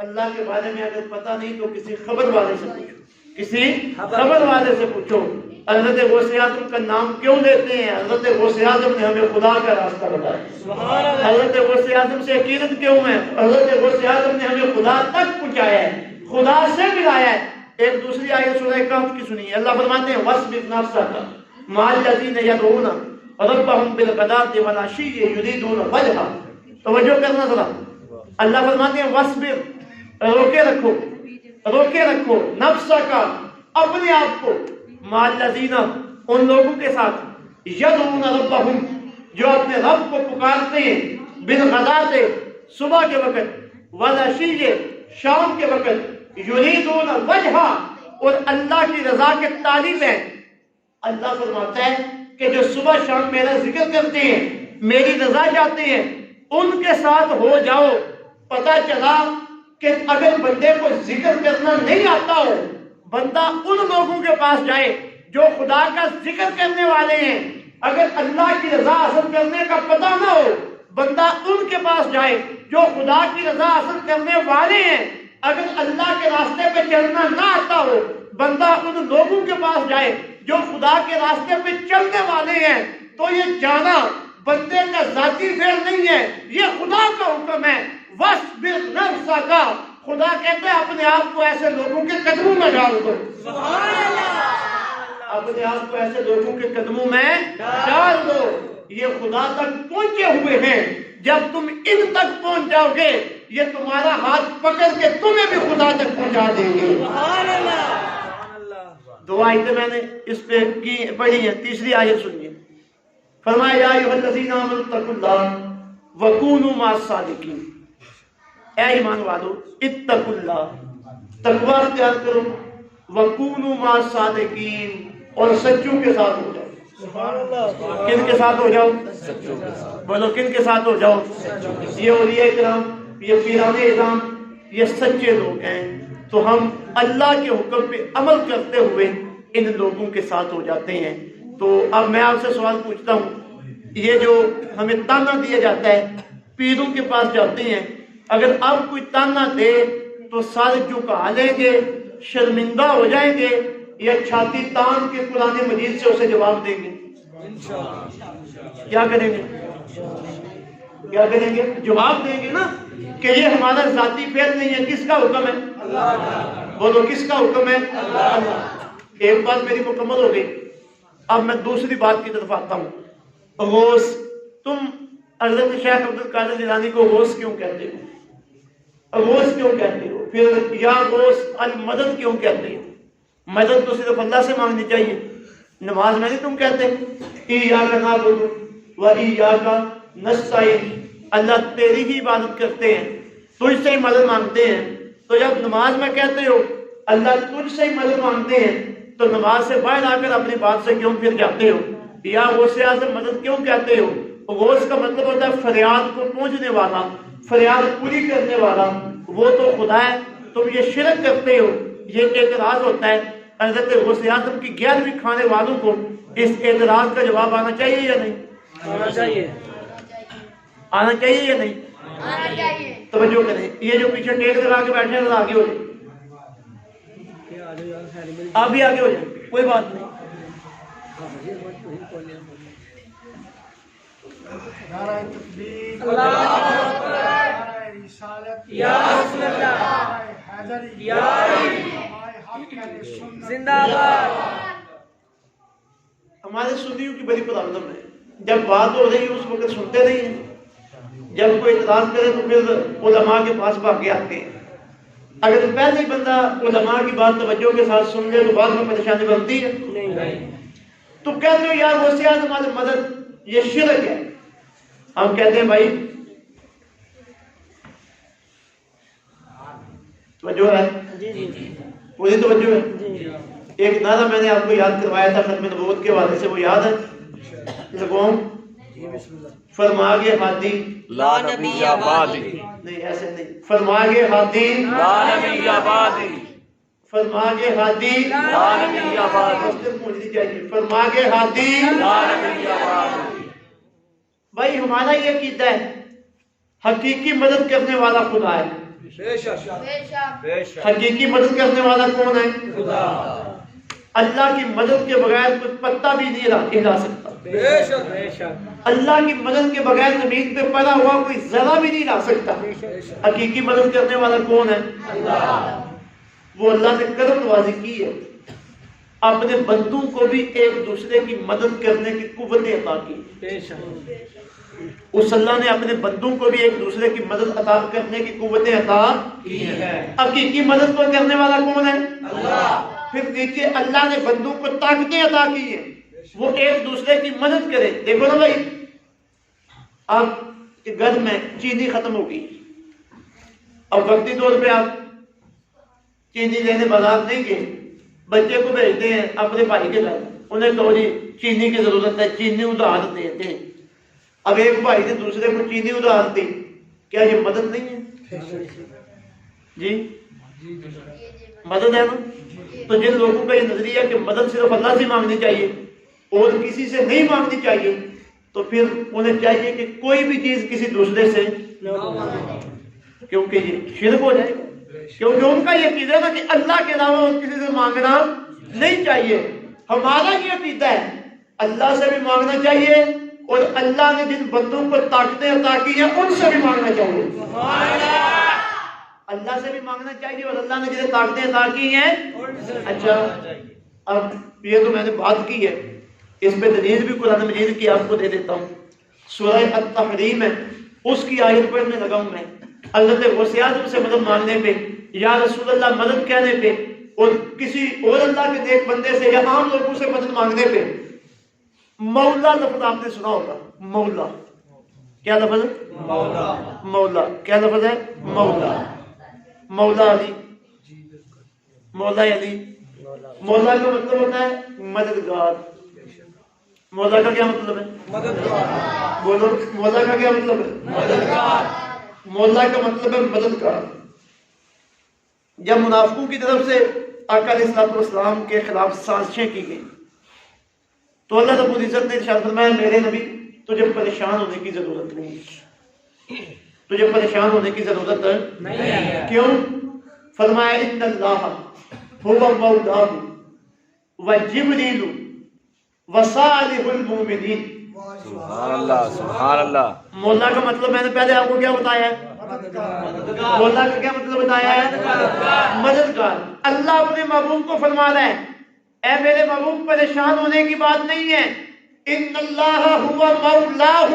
اللہ کے بارے میں اگر پتہ نہیں تو کسی خبر والے سے پوچھو، کسی خبر والے سے پوچھو۔ حضرت غوث اعظم کا نام کیوں لیتے ہیں؟ حضرت غوث اعظم نے ہمیں خدا کا راستہ بتایا۔ حضرت غوث اعظم سے عقیدت کیوں ہے؟ حضرت غوث اعظم نے ہمیں خدا تک پہنچایا ہے، خدا سے ملایا ہے۔ ایک دوسری آیت سورہ کہف کی سنیے، اللہ فرماتے ہیں وَاصْبِرْ نَفْسَكَ مَعَ الَّذِينَ يَدْعُونَ رَبَّهُمْ بِالْغَدَاةِ وَالْعَشِيِّ يُرِيدُونَ وَجْهَهُ۔ توجہ کرنا ذرا، اللہ فرماتے ہیں وَاصْبِرْ، روکے رکھو نفسہ کا، اپنے آپ کو، مع الذین، ان لوگوں کے ساتھ، یدعون ربہم، جو اپنے رب کو پکارتے ہیں، بالغداۃ، صبح کے وقت، والعشی، شام کے وقت، یریدون وجہہ، اور اللہ کی رضا کے طالب ہیں۔ اللہ فرماتا ہے کہ جو صبح شام میرا ذکر کرتے ہیں، میری رضا چاہتے ہیں، ان کے ساتھ ہو جاؤ۔ پتہ چلا کہ اگر بندے کو ذکر کرنا نہیں آتا ہو، بندہ ان لوگوں کے پاس جائے جو خدا کا ذکر کرنے والے ہیں۔ اگر اللہ کی رضا حاصل کرنے کا پتہ نہ ہو، بندہ ان کے پاس جائے جو خدا کی رضا حاصل کرنے والے ہیں۔ اگر اللہ کے راستے پہ چلنا نہ آتا ہو، بندہ ان لوگوں کے پاس جائے جو خدا کے راستے پہ چلنے والے ہیں۔ تو یہ جانا بندے کا ذاتی فعل نہیں ہے، یہ خدا کا حکم ہے۔ وَاصْبِرْ نَفْسَكَ، خدا کہتے ہیں اپنے آپ کو ایسے لوگوں کے قدموں میں ڈال دو۔ اپنے آپ کو ایسے لوگوں کے قدموں میں ڈال دو، یہ خدا تک پہنچے ہوئے ہیں۔ جب تم ان تک پہنچ جاؤ گے، یہ تمہارا ہاتھ پکڑ کے تمہیں بھی خدا تک پہنچا دیں گے۔ دو آیتیں میں نے اس پہ کی پڑھی ہیں، تیسری آیت سنیے، فرمایا یا ایھا الذین آمنوا اتقوا اللہ وکونوا مع الصادقین، اے ایمان والو اتقوا اللہ، تقوی اختیار کرو، وکونوا مع الصادقین، اور سچوں کے ساتھ ہو جاؤ۔ کن کے ساتھ ہو جاؤ؟ بولو کن کے ساتھ ہو جاؤ؟ یہ اولیاء کرام، یہ پیران اعظام، یہ سچے لوگ ہیں۔ تو ہم اللہ کے حکم پہ عمل کرتے ہوئے ان لوگوں کے ساتھ ہو جاتے ہیں۔ تو اب میں آپ سے سوال پوچھتا ہوں، یہ جو ہمیں تانا دیا جاتا ہے، پیروں کے پاس جاتے ہیں، اگر اب کوئی تانا دے تو سر جھکا لیں گے، شرمندہ ہو جائیں گے، یا چھاتی تان کے قرآن مجید سے اسے جواب دیں گے؟ کیا کریں گے؟ کیا کریں گے؟ جواب دیں گے نا کہ یہ ہمارا ذاتی فعل نہیں ہے، کس کا حکم ہے؟ بولو کس کا حکم ہے؟ اللہ۔ ایک بات میری مکمل ہو گئی، اب میں دوسری بات کی طرف آتا ہوں۔ غوث، تم حضرت شیخ عبد القادر جیلانی کو غوث کیوں کہتے ہو؟ غوث کیوں کہتے ہو؟ پھر یا غوث المدد کیوں کہتے ہو؟ مدد تو صرف اللہ سے مانگنی چاہیے، نماز میں نہیں تم کہتے ایاک نعبد و ایاک نستعین، اللہ تیری ہی عبادت کرتے ہیں، تجھ سے ہی مدد مانگتے ہیں، تو جب نماز میں کہتے ہو اللہ تجھ سے ہی مدد مانگتے ہیں تو نماز سے باہر آ کر اپنی بات سے کیوں پھر جاتے ہو؟ یا غوث اعظم مدد کیوں کہتے ہو؟ غوث کا مطلب ہوتا ہے فریاد کو پہنچنے والا، فریاد پوری کرنے والا، وہ تو خدا ہے، تم یہ شرک کرتے ہو، یہ اعتراض ہوتا ہے۔ حضرت غوث اعظم کی 11ویں کھانے والوں کو اس اعتراض کا جواب آنا چاہیے یا نہیں؟ آنا چاہیے، آنا چاہیے یا نہیں؟ آنا چاہیے۔ توجہ کریں، یہ جو پیچھے ٹیک لگا کے بیٹھے ہیں آگے ہو جائیں، آپ بھی آگے ہو جائیں، کوئی بات نہیں۔ نعرہ تکبیر، نعرہ رسالت، یا رسول اللہ، نعرہ حیدری، یا علی، ہمارے حق اہل سنت زندہ باد۔ ہمارے سنیوں کی بڑی پرابلم ہے، جب بات ہو رہی ہے اس وقت سنتے نہیں ہیں، جب کوئی اعتراض کرے تو پھر علماء کے پاس بھاگ کے آتے ہیں۔ اگر پہلے ہی بندہ علماء کی بات توجہ کے ساتھ سن لے تو بعد میں پریشانی بنتی ہے نہیں۔ تو کہتے ہو یار غوث اعظم ہماری مدد، یہ شرک ہے۔ ہم کہتے ہیں بھائی توجہ ہے، پوری توجہ ہے۔ ایک نعرہ میں نے آپ کو یاد کروایا تھا ختم نبوت کے حوالے سے، وہ یاد ہے؟ لگوں فرما گے ہادی لا نبی آبادی، نہیں ایسے نہیں، فرما گے ہادی لا نبی آبادی، فرما گے ہادی لا نبی آبادی، پوچھنی چاہیے، فرما گے ہادی۔ لا نبی آبادی۔ بھائی ہمارا یہ عقیدہ ہے حقیقی مدد کرنے والا خدا ہے۔ بے شک، بے شک۔ بے شک، حقیقی مدد کرنے والا کون ہے؟ خدا۔ اللہ کی مدد کے بغیر کوئی پتا بھی نہیں ہلا سکتا، بے شک، بے شک، اللہ کی مدد کے بغیر زمین پہ پڑا ہوا کوئی ذرہ بھی نہیں لا سکتا۔ حقیقی مدد کرنے والا کون ہے؟ اللہ۔ وہ اللہ نے کرم نوازی کی ہے، اپنے بندوں کو بھی ایک دوسرے کی مدد کرنے کی قوتیں عطا کی۔ بے شک، اس اللہ نے اپنے بندوں کو بھی ایک دوسرے کی مدد عطا کرنے کی قوتیں عطا کی ہے۔ حقیقی مدد کو کرنے والا کون ہے؟ اللہ۔ پھر دیکھیے اللہ نے بندوں کو طاقتیں عطا کی ہیں، وہ ایک دوسرے کی مدد کرے۔ دیکھو نا بھائی، آپ کے گھر میں چینی ختم ہو گئی، اب وقتی طور پہ آپ چینی لینے بازار نہیں گئے، بچے کو بھیجتے ہیں اپنے بھائی کے گھر، انہیں کہو جی چینی کی ضرورت ہے، چینی ادھار دیتے ہیں۔ اب ایک بھائی نے دوسرے کو چینی ادھار دی، کیا یہ مدد نہیں ہے؟ جی مدد ہے نا؟ تو جن لوگوں کا یہ نظریہ کہ مدد صرف اللہ سے مانگنی چاہیے اور کسی سے نہیں مانگنی چاہیے، تو پھر انہیں چاہیے کہ کوئی بھی چیز کسی دوسرے سے کیونکہ یہ شرک ہو جائے گا، کیونکہ ان کا یہ عقیدہ ہے نا کہ اللہ کے علاوہ اور کسی سے مانگنا نہیں چاہیے۔ ہمارا یہ عقیدہ ہے اللہ سے بھی مانگنا چاہیے اور اللہ نے جن بندوں کو طاقتیں عطا کی ہیں ان سے بھی مانگنا چاہیے۔ اللہ سے بھی مانگنا چاہیے اور اللہ نے جنہیں طاقتیں عطا کی ہیں۔ اچھا اب یہ تو میں نے بات کی ہے، اس پہ دلیل بھی قرآن مجید کی آپ کو دے دیتا ہوں۔ سورہ التحریم ہے، اس کی آیت پڑھنے لگا ہوں میں۔ حضرت غوث اعظم سے مدد مانگنے پہ، یا رسول اللہ مدد کہنے پہ، اور کسی اور اللہ کے نیک بندے سے یا عام لوگوں سے مدد مانگنے پہ مولا لفظ آپ نے سنا ہوگا۔ مولا کیا لفظ ہے؟ مولا۔ مولا کیا لفظ ہے؟ مولا۔ مولا علی، مولا علی، مولا کا مطلب ہوتا ہے مددگار۔ مولا کا کیا مطلب ہے؟ مددگار۔ بولو مولا کا کیا مطلب ہے؟ مددگار۔ مولا کا مطلب ہے مددگار۔ جب منافقوں کی طرف سے آقا علیہ الصلوۃ والسلام کے خلاف سازشیں کی گئیں تو اللہ رب العزت نے ارشاد فرمایا میرے نبی تجھے پریشان ہونے کی ضرورت نہیں، تجھے پریشان ہونے کی ضرورت نہیں ہے۔ کیوں؟ فرمایا ان اللہ هو مولاہ وجبریل وصالح المؤمنین۔ سبحان اللہ سبحان اللہ۔ مولا کا مطلب میں نے پہلے آپ کو کیا بتایا ہے؟ مولا کا کیا مطلب بتایا ہے؟ مددگار۔ اللہ اپنے محبوب کو فرما رہا ہے اے میرے محبوب پریشان ہونے کی بات نہیں ہے، ان اللہ ہوا مولاہ،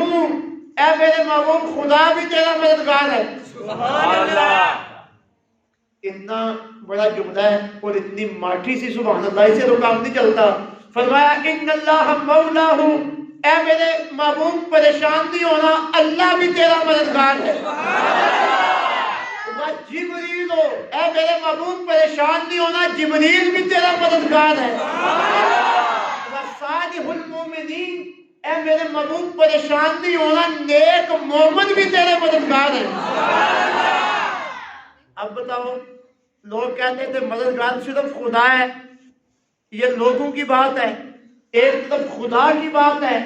اے میرے محبوب خدا بھی تیرا مددگار ہے۔ سبحان اللہ۔ اتنا بڑا جملہ ہے اور اتنی ماٹھی سی سبحان اللہ، اسے تو کام نہیں چلتا۔ فرمایا ان اللہ مولاہ، اے میرے محبوب پریشان نہیں ہونا، اللہ بھی تیرا مددگار ہے۔ جبریل، اے میرے محبوب پریشان نہیں ہونا، جبریل بھی تیرا مددگار ہے۔ صالح المؤمنین، اے میرے محبوب پریشان نہیں ہونا، نیک مومن بھی تیرے مددگار ہے۔ اب بتاؤ، لوگ کہتے تھے مددگار صرف خدا ہے، یہ لوگوں کی بات ہے۔ ایک طرف خدا کی بات ہے،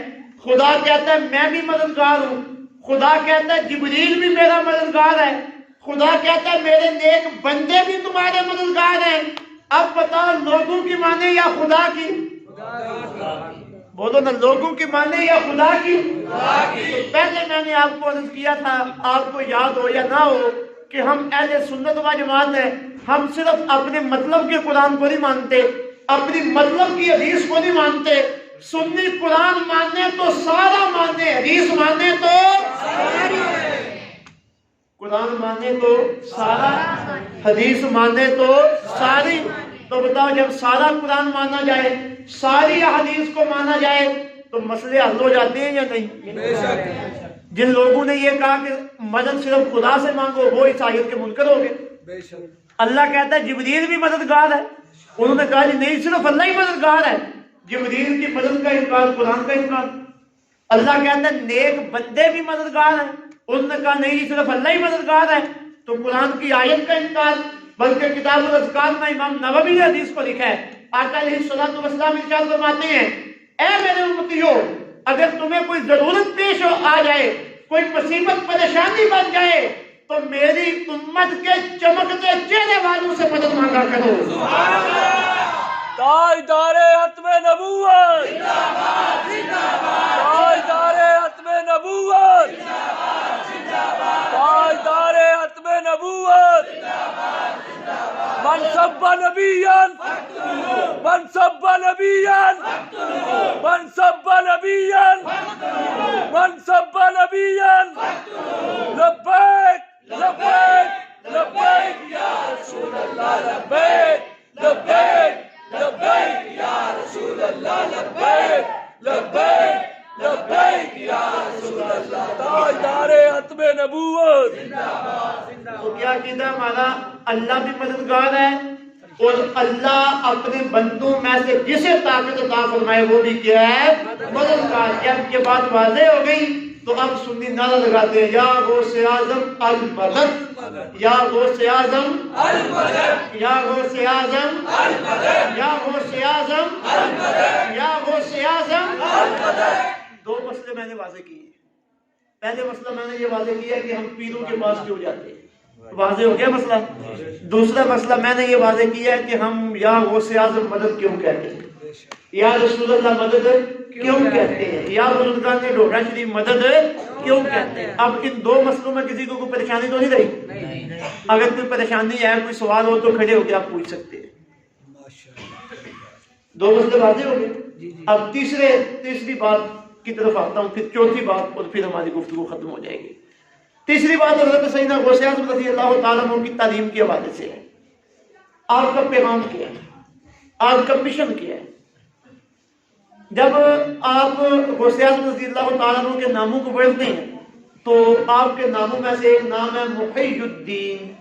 خدا کہتا ہے میں بھی مددگار ہوں، خدا کہتا ہے جبریل بھی میرا مددگار ہے، خدا کہتا ہے میرے نیک بندے بھی تمہارے مددگار ہیں۔ اب بتاؤ لوگوں کی مانے یا خدا کی؟ بولو نا، لوگوں کی مانے یا خدا کی؟ پہلے میں نے آپ کو عرض کیا تھا، آپ کو یاد ہو یا نہ ہو، کہ ہم اہل سنت و جماعت ہیں، ہم صرف اپنے مطلب کے قرآن کو نہیں مانتے، اپنی مطلب کی حدیث کو نہیں مانتے۔ سنی قرآن ماننے تو سارا ماننے، حدیث ماننے تو قرآن ماننے تو سارا، حدیث ماننے تو ساری۔ تو بتاؤ جب سارا قرآن مانا جائے، ساری حدیث کو مانا جائے تو مسئلے حل ہو جاتے ہیں یا نہیں؟ بے شک۔ جن لوگوں نے یہ کہا کہ مدد صرف خدا سے مانگو، وہ اس آیت کے منکر ہو گئے۔ بے شک۔ اللہ کہتا ہے جبریل بھی مددگار ہے، انہوں نے کہا نہیں صرف اللہ ہی مددگار ہے، جبریل کی مدد کا انکار، قرآن کا انکار۔ اللہ کہتا ہے نیک بندے بھی مددگار ہیں، انہوں نے کہا نہیں صرف اللہ ہی مددگار ہے، تو قرآن کی آیت کا انکار۔ بلکہ کتاب الاذکار میں امام نووی نے حدیث کو لکھا ہے، آقا علیہ الصلوۃ والسلام ارشاد فرماتے ہیں اے میرے امتیو، اگر تمہیں کوئی ضرورت پیش آ جائے، کوئی مصیبت پریشانی بن جائے، تو میری امت کے چمکتے چہرے والوں سے مدد مانگا کرو۔ تاجدار ختم نبوت، تاجدار ختم نبوت، تاجدار ختم نبوت، من سب نبیا، من سب نبیا، من سب نبیا، من سب نبیا، لبیک لبیک لبیک یا رسول اللہ، لبیک لبیک لبیک یا رسول اللہ، لبیک لبیک لبیک یا رسول اللہ۔ تاجدار ختم نبوت۔ تو کیا عقیدہ ہمارا؟ اللہ بھی مددگار ہے، اور اللہ اپنے بندوں میں سے جسے طاقت عطا فرمائے وہ بھی کیا ہے؟ مددگار۔ جب یہ بات واضح ہو گئی تو اب سنی نعرہ لگاتے ہیں یا غوث اعظم المدد، یا غوث اعظم المدد، یا غوث اعظم المدد، یا غوث اعظم المدد، یا غوث اعظم المدد۔ دو مسئلے میں نے واضح کیے۔ پہلے مسئلہ میں نے یہ واضح کیا کہ ہم پیروں کے پاس کیوں جاتے ہیں، واضح ہو گیا مسئلہ۔ دوسرا مسئلہ میں نے یہ واضح کیا ہے کہ ہم یا غوث اعظم مدد کیوں کہتے ہیں، یا رسول اللہ مدد کیوں کہتے ہیں، یا بزرگان ڈوگرا شریف مدد کیوں کہتے ہیں۔ اب ان دو مسئلوں میں کسی کو کوئی پریشانی تو نہیں رہی؟ اگر کوئی پریشانی ہے، کوئی سوال ہو تو کھڑے ہو کے آپ پوچھ سکتے ہیں۔ دو مسئلے واضح ہو گئے۔ اب تیسری بات کی طرف آتا ہوں، پھر چوتھی بات، اور پھر ہماری گفتگو ختم ہو جائے گی۔ تیسری بات حضرت سیدنا غوث اعظم رضی اللہ تعالیٰ عنہ کی تعلیم کے حوالے سے ہے۔ آپ کا پیغام کیا ہے، آپ کا مشن کیا ہے؟ جب آپ غوث اعظم رضی اللہ تعالیٰ عنہ کے ناموں کو پڑھتے ہیں تو آپ کے ناموں میں سے ایک نام ہے محی الدین۔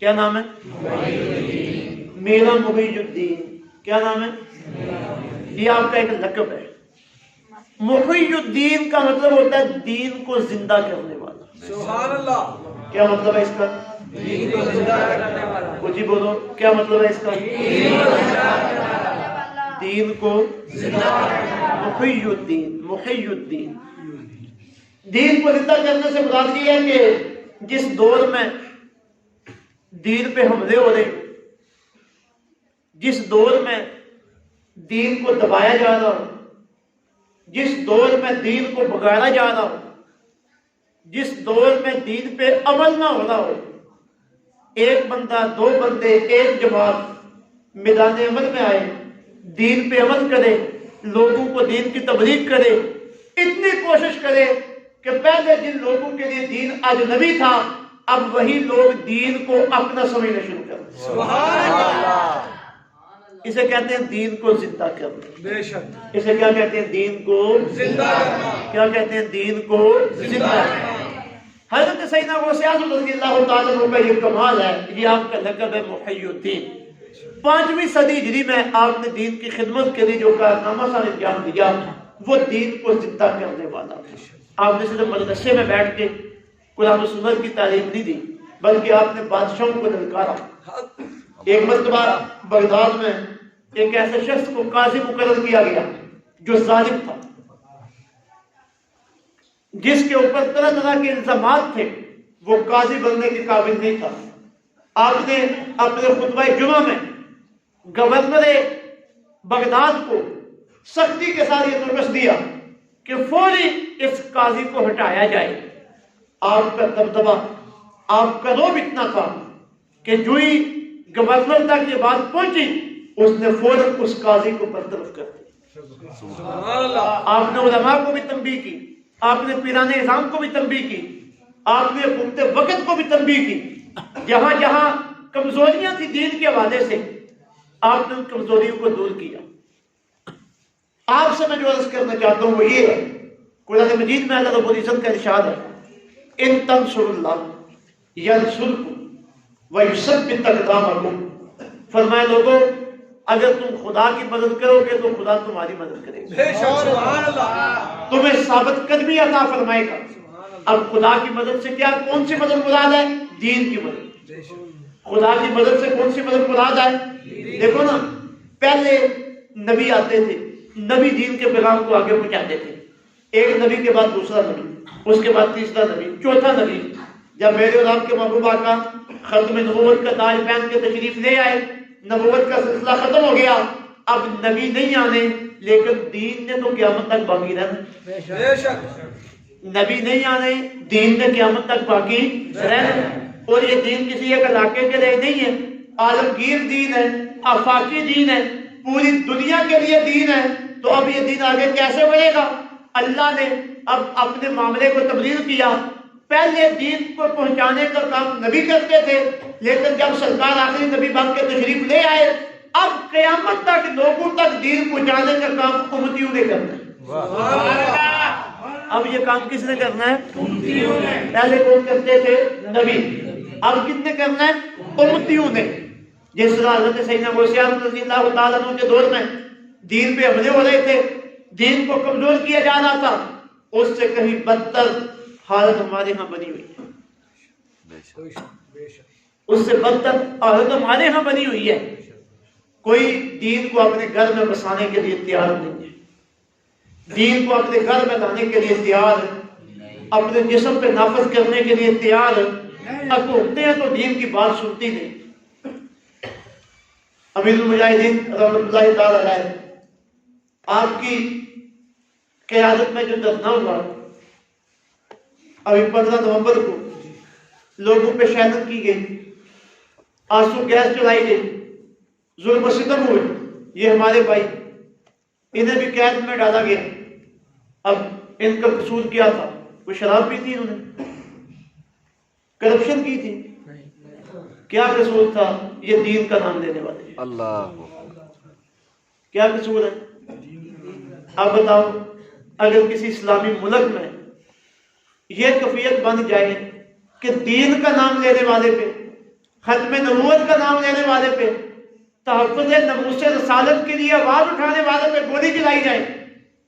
کیا نام ہے؟ میرا محی الدین۔ کیا نام ہے؟ یہ آپ کا ایک لقب ہے۔ محی الدین کا مطلب ہوتا ہے دین کو زندہ کرنے والا۔ سبحان اللہ۔ کیا مطلب ہے اس کا؟ دین کو زندہ کرنے والا۔ کچھ ہی بولو، کیا مطلب ہے اس کا؟ دین کو زندہ، محی الدین، محی الدین۔ دین کو زندہ کرنے سے مراد یہ ہے کہ جس دور میں دین پہ حملے ہو رہے، جس دور میں دین کو دبایا جا رہا ہو، جس دور میں دین کو بگاڑا جا رہا ہو، جس دور میں دین پہ عمل نہ ہو رہا ہو، ایک بندہ، دو بندے، ایک جماعت میدان عمل میں آئے، دین پہ عمل کرے، لوگوں کو دین کی تبلیغ کرے، اتنی کوشش کرے کہ پہلے جن لوگوں کے لیے دین اجنبی تھا اب وہی لوگ دین کو اپنا سمجھنا شروع کر دیں۔ سبحان اللہ، اسے کہتے ہیں دین کو زندہ کرنا۔ بے شک، اسے کیا کہتے ہیں؟ دین کو زندہ کرنا۔ کیا کہتے ہیں؟ دین کو زندہ کرنا۔ حضرت سیدنا غوث اعظم رضی اللہ تعالیٰ عنہ کا یہ کمال ہے، یہ آپ کا لقب ہے محی الدین۔ 5ویں صدی ہجری میں آپ نے دین کی خدمت کے لیے جو کارنامہ سر انجام دیا وہ دین کو زندہ کرنے والا۔ آپ نے صرف مدرسے میں بیٹھ کے قرآن و سنت کی تعلیم نہیں دی بلکہ آپ نے بادشاہوں کو للکارا۔ ایک مرتبہ بغداد میں ایک ایسے شخص کو قاضی مقرر کیا گیا جو ظالم تھا، جس کے اوپر طرح طرح کے الزامات تھے، وہ قاضی بننے کے قابل نہیں تھا۔ آپ نے اپنے خطبہ جمعہ میں گورنر بغداد کو سختی کے ساتھ یہ نوٹس دیا کہ فوری اس قاضی کو ہٹایا جائے۔ آپ کا دبدبہ، آپ کا روب اتنا تھا کہ جو ہی گورنر تک یہ بات پہنچی اس نے فوراً اس قاضی کو برطرف کر دیا۔ سبحان اللہ، آپ نے علماء کو بھی تنبیہ کی، آپ نے پیران اعظام کو بھی تنبیہ کی، آپ نے حکومت وقت کو بھی تنبیہ کی۔ جہاں جہاں کمزوریاں تھی دین کے حوالے سے آپ نے ان کمزوریوں کو دور کیا۔ آپ سے میں جو عرض کرنا چاہتا ہوں وہ یہ ہے، قرآن مجید میں اللہ رب العزت کا ارشاد ہے ان تنصروا اللہ ینصرکم ویثبت اقدامکم، فرمائے لوگوں اگر تم خدا کی مدد کرو گے تو خدا تمہاری مدد کرے گا، بے شک، سبحان اللہ، تمہیں ثابت قدمی عطا فرمائے گا۔ اب خدا کی مدد سے کیا کون سی مدد مراد ہے؟ دین کی مدد۔ بے شک، خدا کی مدد سے کون سی مدد مراد ہے؟ دیکھو نا، پہلے نبی آتے تھے، نبی دین کے پیغام کو آگے پہنچاتے تھے، ایک نبی کے بعد دوسرا نبی، اس کے بعد تیسرا نبی، چوتھا نبی۔ جب میرے اور آپ کے محبوب آقا ختم نبوت کا تاج پہن کے تشریف لے آئے، نبوت کا سلسلہ ختم ہو گیا، اب نبی نہیں آنے لیکن دین نے تو قیامت تک باقی رہنا۔ بے شک، نبی نہیں آنے، دین نے قیامت تک باقی رہنا۔ اور یہ دین کسی ایک علاقے کے لیے نہیں ہے، عالمگیر دین ہے، آفاقی دین ہے، پوری دنیا کے لیے دین ہے۔ تو اب یہ دین آگے کیسے بڑھے گا؟ اللہ نے اب اپنے معاملے کو تبدیل کیا۔ پہلے دین کو پہنچانے کا کام نبی کرتے تھے، لیکن جب سرکار آخری نبی بن کے تشریف لے آئے اب قیامت تک لوگوں تک دین پہنچانے کا کام امتیوں نے کرنا ہے۔ اب یہ کام کس نے کرنا ہے؟ پہلے کون کرتے تھے؟ نبی۔ اب کس نے کرنا ہے؟ امتیوں نے۔ جس طرح حضرت سیدنا غوث اعظم رضی اللہ تعالیٰ عنہ کے دور میں دین پہ حملے ہو رہے تھے، دین کو کمزور کیا جا رہا تھا، اس سے کہیں بدتر حالت ہمارے ہاں بنی ہوئی ہے۔ اس سے بدتر حالت ہمارے ہاں بنی ہوئی ہے۔ کوئی دین کو اپنے گھر میں بسانے کے لیے تیار نہیں ہے، دین کو اپنے گھر میں لانے کے لیے تیار ہے، اپنے جسم پہ نافذ کرنے کے لیے تیار ہے۔ حکومتیں ہیں تو دین کی بات سنتی نہیں۔ امیر المجاہدین رحمۃ اللہ تعالی علیہ آپ کی قیادت میں جو دھرنا ہوا ابھی 15 نومبر کو لوگوں پہ شہادت کی گئی، آنسو گیس چلائی گئی، ظلم و ستم ہوئے، یہ ہمارے بھائی، انہیں بھی قید میں ڈالا گیا۔ اب ان کا قصور کیا تھا؟ وہ شراب پی تھی، انہوں نے کرپشن کی تھی، کیا قصور تھا؟ یہ دین کا نام لینے والے اللہ کیا قصور ہے؟ اب بتاؤ، اگر کسی اسلامی ملک میں یہ کیفیت بن جائے کہ دین کا نام لینے والے پہ، ختم نبوت کا نام لینے والے پہ، تحفظ ناموس رسالت کے لیے آواز اٹھانے والے پہ گولی چلائی جائے،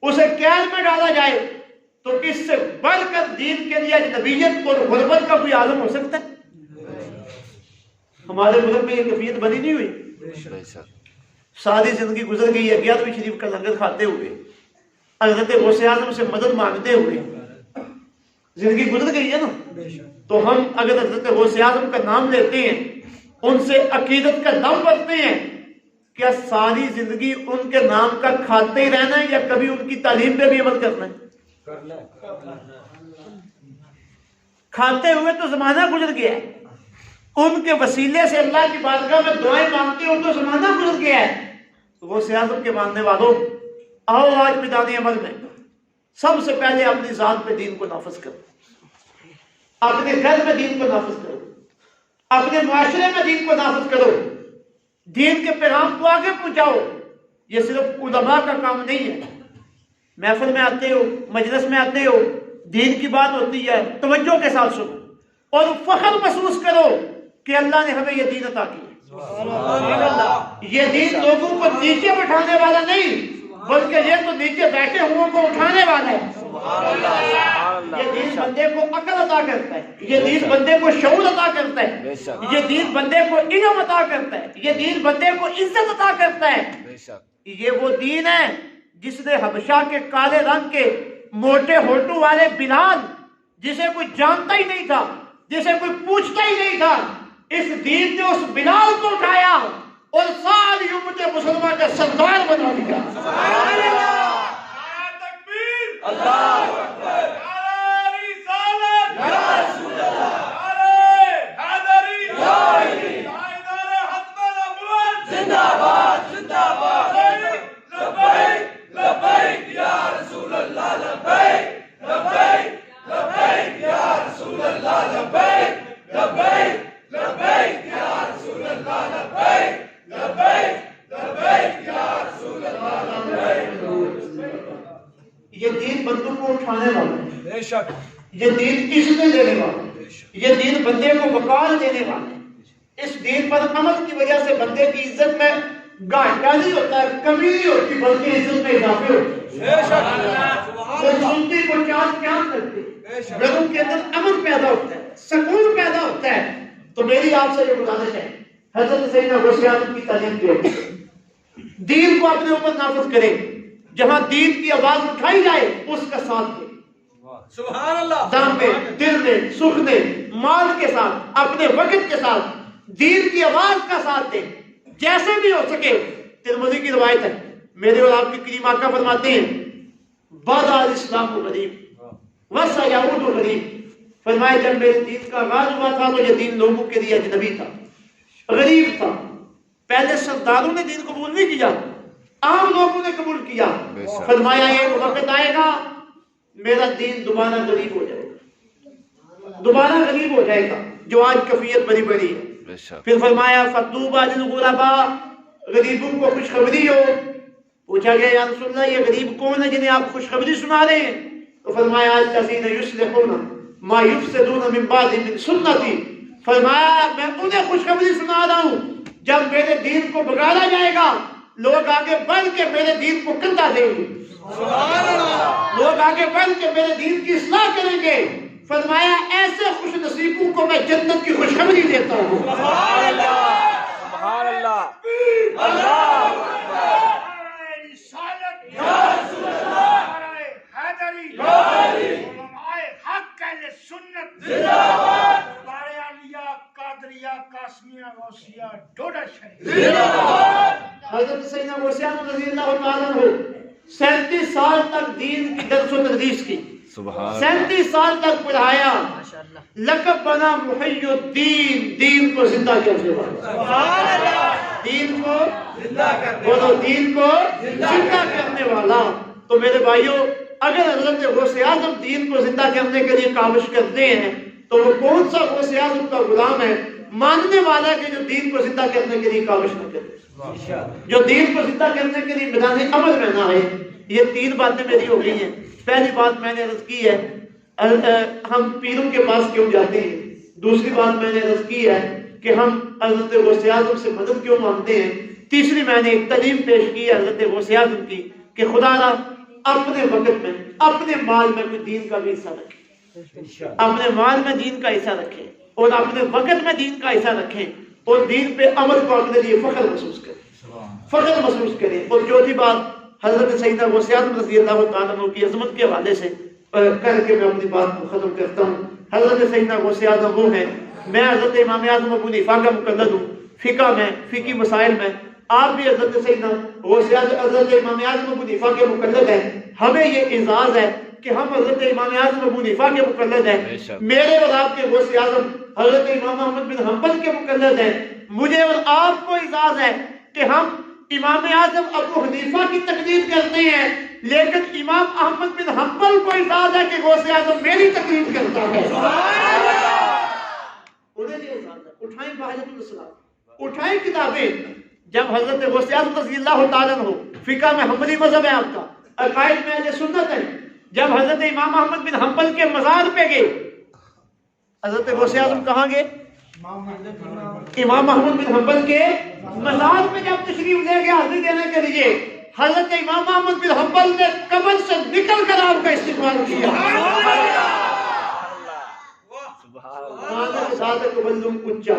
اسے قید میں ڈالا جائے، تو اس سے بڑھ کر دین کے لیے اجنبیت اور غربت کا کوئی عالم ہو سکتا ہے؟ ہمارے ملک میں یہ کیفیت بنی نہیں ہوئی۔ ساری زندگی گزر گئی ہے 11ویں شریف کا لنگر کھاتے ہوئے، حضرت غوث اعظم سے مدد مانگتے ہوئے، زندگی گزر گئی ہے نا. تو ہم اگر حضرت غوث اعظم کا نام لیتے ہیں، ان سے عقیدت کا دم بھرتے ہیں، کیا ساری زندگی ان کے نام کا کھاتے ہی رہنا ہے یا کبھی ان کی تعلیم پہ بھی عمل کرنا ہے؟ کھاتے ہوئے تو زمانہ گزر گیا ہے، ان کے وسیلے سے اللہ کی بارگاہ میں دعائیں مانگتے ہو تو زمانہ گزر گیا ہے. غوث اعظم کے ماننے والوں، آؤ آج میدان عمل میں سب سے پہلے اپنی ذات پہ دین کو نافذ کرو، اپنے گھر میں دین کو نافذ کرو، اپنے معاشرے میں دین کو نافذ کرو، دین کے پیغام کو آگے پہنچاؤ. یہ صرف علماء کا کام نہیں ہے. محفل میں آتے ہو، مجلس میں آتے ہو، دین کی بات ہوتی ہے، توجہ کے ساتھ سنو اور فخر محسوس کرو کہ اللہ نے ہمیں یہ دین عطا کی. یہ دین لوگوں کو نیچے بٹھانے والا نہیں بلکہ یہ تو نیچے بیٹھے ہوں کو اٹھانے والا ہے. یہ دین بندے کو عقل عطا کرتا ہے، یہ دین بندے کو شعور عطا کرتا ہے، یہ دین بندے کو علم عطا کرتا ہے، یہ دین بندے کو عزت عطا کرتا ہے. یہ وہ دین ہے جس نے حبشہ کے کالے رنگ کے موٹے ہونٹوں والے بلال، جسے کوئی جانتا ہی نہیں تھا، جسے کوئی پوچھتا ہی نہیں تھا، اس دین نے اس بلال کو اٹھایا اور ساری امت مسلمہ کا سردار بنا دیا. اللہ اکبر. زندہ باد زندہ باد. لبیک لبیک یا رسول اللہ لبیک لبیک لبیک یا رسول اللہ لبیک لبیک لبیک یا رسول اللہ لبیک لبیک لبیک یا رسول اللہ لبیک. یہ دین بندوں کو اٹھانے والا ہے، بے شک. یہ دین عزت دینے والا ہے، یہ دین بندے کو وقار دینے والا ہے. اس دین پر عمل کی وجہ سے بندے کی عزت میں گھاٹا نہیں ہوتا ہے، کمی نہیں ہوتی بلکہ عزت میں اضافے ہوتے بے شک. ہیں. سنتی کو چاند چاند کرتے ہیں، لوگوں کے اندر امن پیدا ہوتا ہے، سکون پیدا ہوتا ہے. تو میری آپ سے یہ گزارش ہے، حضرت سیدنا غوث اعظم کی تعلیم دو، دین کو اپنے اوپر نافذ کریں. جہاں دین کی آواز اٹھائی جائے اس کا ساتھ دیں، سبحان اللہ. دم میں، دل میں، سکھ میں، مال کے ساتھ، اپنے وقت کے ساتھ دین کی آواز کا ساتھ دیں جیسے بھی ہو سکے. ترمذی کی روایت ہے، میرے اور آپ کے کریم آقا فرماتے ہیں بدا الاسلام غریب وسیعود غریب. فرمایا جب میرے دین کا آغاز ہوا تھا تو یہ دین لوگوں کے لیے اجنبی تھا، غریب تھا. پہلے سرداروں نے دین قبول نہیں کیا، عام لوگوں نے قبول کیا. فرمایا ایک وقت آئے گا میرا دین دوبارہ غریب ہو جائے گا، دوبارہ غریب ہو جائے گا جو آج کفیت بڑی بڑی ہے. پھر فرمایا فطوبى للغرباء، غریبوں کو خوشخبری ہو. پوچھا گیا یا رسول اللہ یہ غریب کون ہے جنہیں آپ خوشخبری سنا رہے ہیں؟ تو فرمایا الذین یصلحون ما یفسدون من بعد من سنتی. فرمایا میں انہیں خوشخبری سنا رہا ہوں جب میرے دین کو بگاڑا جائے گا لوگ آگے بڑھ کے میرے دین کو کندھا دیں گے، لوگ آگے بڑھ کے میرے دین کی اصلاح کریں گے. فرمایا ایسے خوش نصیبوں کو میں جنت کی خوشخبری دیتا ہوں. سبحان اللہ سبحان اللہ. اللہ رسالت یا رسول اللہ. حیدری حیدری. علماء حق اہل سنت زندہ باد. باریالیہ قادریہ قاسمیہ غوثیہ ڈوڈا شریف زندہ باد. حضرت سیدنا غوث اعظم رضی اللہ تعالیٰ عنہ 37 سال تک دین کی درس و تدریس کی، 37 سال تک پڑھایا. لقب بنا محی الدین، دین کو زندہ کرنے والا، دین کو زندہ کرنے بولو دین کو زندہ کرنے والا. تو میرے بھائیوں اگر حضرت غوث اعظم دین کو زندہ کرنے کے لیے کاوش کرتے ہیں تو وہ کون سا غوث اعظم کا غلام ہے ماننے والا کہ جو دین کو زندہ کرنے کے لیے کاوش نہ کرے، جو دین کو زندہ کرنے کے لیے میدان عمل میں نہ آئے. یہ 3 باتیں میری ہو گئی ہیں. پہلی بات میں نے عرض کی ہے ہم پیروں کے پاس کیوں جاتے ہیں. دوسری بات میں نے عرض کی ہے کہ ہم حضرت غوث اعظم سے مدد کیوں مانگتے ہیں. تیسری میں نے ایک تعلیم پیش کی ہے حضرت غوث اعظم کی کہ خدا را اپنے وقت میں اپنے مال میں کوئی دین کا بھی حصہ رکھے، اپنے مال میں دین کا حصہ رکھیں اور اپنے وقت میں دین کا حصہ رکھیں اور دین پہ عمل کو اپنے لیے فخر محسوس کریں، فخر محسوس کریں. اور چوتھی بات حضرت سیدنا غوث اعظم رضی اللہ تعالیٰ عنہ کی عظمت کے حوالے سے کر کے میں اپنی بات کو ختم کرتا ہوں. حضرت سیدنا غوث اعظم وہ ہیں. میں حضرت امام اعظم ابو حنیفہ کا مقلد ہوں فقہ میں، فقہی مسائل میں. آپ بھی حضرت سیدنا غوث اعظم حضرت امام اعظم ابو حنیفہ کے مقلد ہیں. ہمیں یہ اعزاز ہے کہ ہم حضرت امام اعظم ابو حنیفہ کے مقلد ہیں. میرے اور آپ کے غوث اعظم حضرت امام احمد بن حنبل کے مقلد ہیں. مجھے اور آپ کو اعزاز ہے کہ ہم امام اعظم ابو حنیفہ کی تقلید کرتے ہیں، لیکن امام احمد بن حنبل کو اعزاز ہے کہ غوث اعظم میری تقلید کرتا ہے. انہیں یہ اعزاز ہے. اٹھائیں بحجت الاسلام، اٹھائیں کتابیں. جب حضرت غوث اعظم رضی اللہ تعالیٰ عنہ، فقہ میں حنبلی مذہب ہے آپ کا، عقائد میں اہل سنت ہے، جب حضرت امام احمد بن حنبل کے مزار پہ گئے، حضرت غوث اعظم کہاں گئے؟ امام احمد بن حنبل کے مزار پہ جب تشریف لے گئے حاضری دینے کے لیے، حضرت امام احمد بن حنبل نے قبر سے نکل کر آپ کا استقبال کیا. نانک صادق ولم اچا،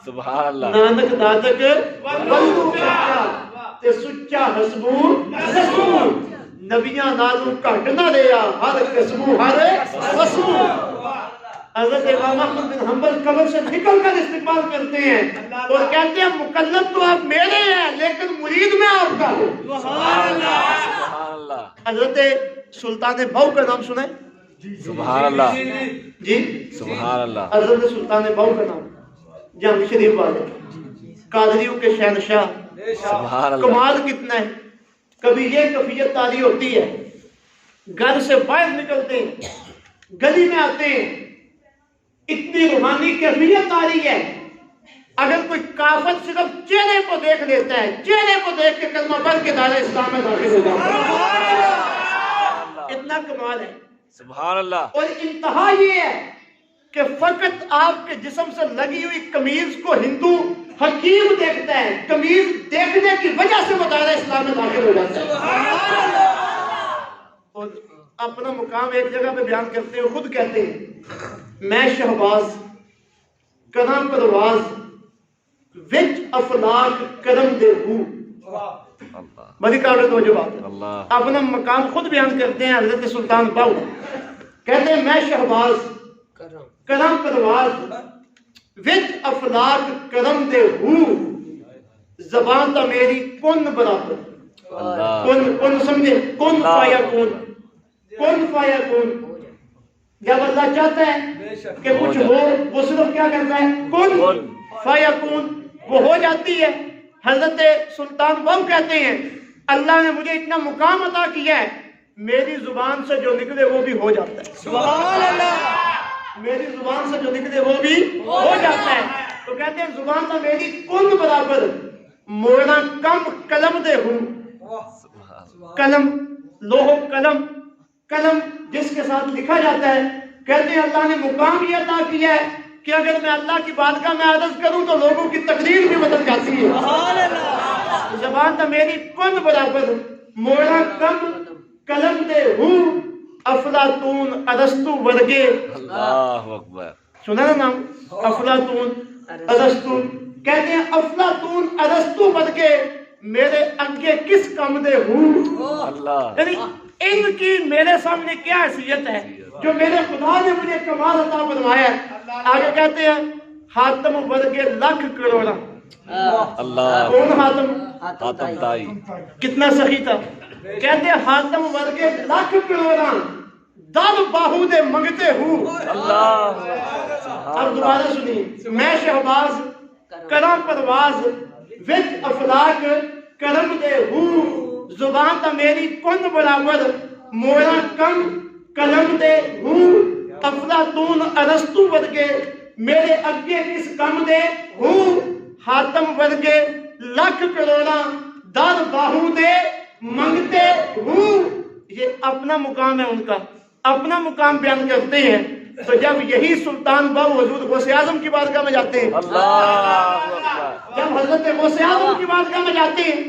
سبحان اللہ. نانک دادک ولم اچا تے سچا حسبو رسول. نبیاں نالوں گھٹ نہ لیا، ہر قسمو ہر رسول. حضرت امام احمد بن حنبل قبر سے نکل کر استقبال کرتے ہیں اور کہتے ہیں مقلد تو آپ میرے ہیں لیکن مرید میں آپ کا ہوں. سبحان اللہ. حضرت سلطان بہو کا نام سنیں؟ سبحان اللہ. جی سبحان اللہ. حضرت سلطان بہو کا نام جامع شریف والے قادریوں کے شہنشاہ. سبحان اللہ. کمال کتنا ہے. کبھی یہ کیفیت تاری ہوتی ہے، گھر سے باہر نکلتے ہیں، گلی میں آتے ہیں، اتنی روحانی کیفیت آ رہی ہے، اگر کوئی کافر صرف چہرے کو دیکھ لیتا ہے، چہرے کو دیکھ کے کلمہ پڑھ کے دائرہ اسلام میں داخل ہو جاتا ہے. اتنا کمال ہے. سبحان اللہ. اور انتہا یہ ہے کہ فقط آپ کے جسم سے لگی ہوئی قمیض کو ہندو حکیم دیکھتا ہے، قمیض دیکھنے کی وجہ سے وہ دائرہ اسلام میں داخل ہو جاتا ہے. اور اپنا مقام ایک جگہ پہ بیان کرتے ہیں، خود کہتے ہیں میں شہباز کرم پرواز وچ افلاک کرم دے ہوں. بڑی قابل توجہ بات ہے. اللہ. اپنا مقام خود بیان کرتے ہیں حضرت سلطان باؤ. کہتے ہیں میں شہباز کرم پرواز وچ افلاک کرم دے ہوں. زبان تا میری کن برابر. اللہ. کن سمجھے، کن فایا کن، کن فایا کن. جب اللہ چاہتا ہے کہ کچھ ہو وہ صرف کیا کرتا ہے؟ کن فایا کن، وہ ہو جاتی ہے. حضرت سلطان بہو کہتے ہیں اللہ نے مجھے اتنا مقام عطا کیا ہے، میری زبان سے جو نکلے وہ بھی ہو جاتا ہے. سبحان اللہ. میری زبان سے جو نکلے وہ بھی ہو جاتا ہے. تو کہتے ہیں زبان تو میری کن برابر موڑنا کم قلم دے ہوں. قلم لوح قلم، قلم جس کے ساتھ لکھا جاتا ہے. کہتے ہیں اللہ نے مقام یہ عطا کیا ہے کہ اگر میں اللہ کی بارگاہ میں عرض کروں تو لوگوں کی تقدیر بھی بدل جاتی ہے. زبان تو میری کن برابر موڑنا کم قلم دے ہوں. افلاطون ارسطو ورگے. اللہ اکبر. سنا نا نام افلاطون ارسطو. کہتے ہیں افلاطون ارسطو ورگے میرے آگے کس کام دے ہوں. اللہ. یعنی ان کی میرے سامنے کیا حیثیت ہے جو میرے خدا نے مجھے کمال عطا فرمایا ہے. آگے کہتے ہیں حاتم ورگے لاکھ کروڑا. اللہ. کون حاتم؟ حاتم تائی. کتنا سخی تھا. کہتے ہیں حاتم ورگے لاکھ کروڑا در باہو دے منگتے ہوں. اللہ. اب دوبارہ سنیے میں شہباز کرم پرواز وچ افلاک کرم دے ہوں. زبان تا میری کن برابر موڑا کم قلم دے ہوں. افلاطون ارسطو ورگے میرے اگے کس کم دے ہوں. حاتم ورگے لاکھ کروڑا در باہو دے منگتے ہوں. یہ اپنا مقام ہے، ان کا اپنا مقام بیان کرتے ہیں. تو جب یہی سلطان باؤ حضور غوث اعظم کی بارگاہ میں جاتے ہیں، جب حضرت غوث اعظم کی بارگاہ میں جاتے ہیں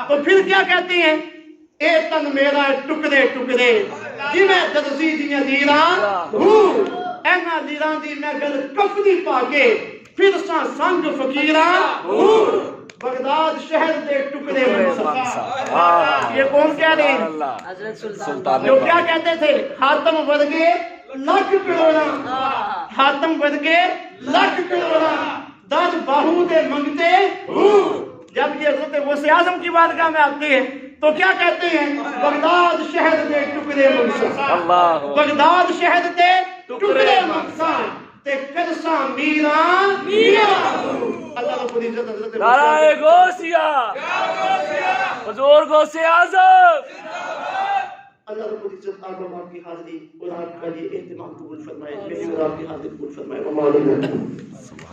تو پھر کیا کہتے ہیں؟ اے تن میرا ٹکڑے ٹکڑے جی میں درسی دیاں لیراں ہوں. اینا لیراں دی میں گل کفنی پا کے پھر سا سنگ فقیراں ہوں. بغداد شہر دے ٹکڑے منصفا. واہ. یہ کون کہہ رہے ہیں؟ اللہ. حضرت سلطان جو کیا کہتے تھے؟ خاتم ورگے لکھ کروڑا، خاتم ورگے لکھ کروڑا، دس باہو دے منگتے ہو. جب یہ حضرت غوث اعظم کی بارگاہ میں آتے ہیں تو کیا کہتے ہیں؟ بغداد شہر دے ٹکڑے منصفا، اللہ. بغداد شہر دے ٹکڑے منصفا تے کرساں میران اللہ رب العزت حضرت نعرہ غوثیہ. حضور غوث اعظم. اللہ رب العزت آپ اور آپ کی حاضری اور آپ کا یہ اہتمام قبول فرمائے، میری اور آپ کی حاضری قبول فرمائے.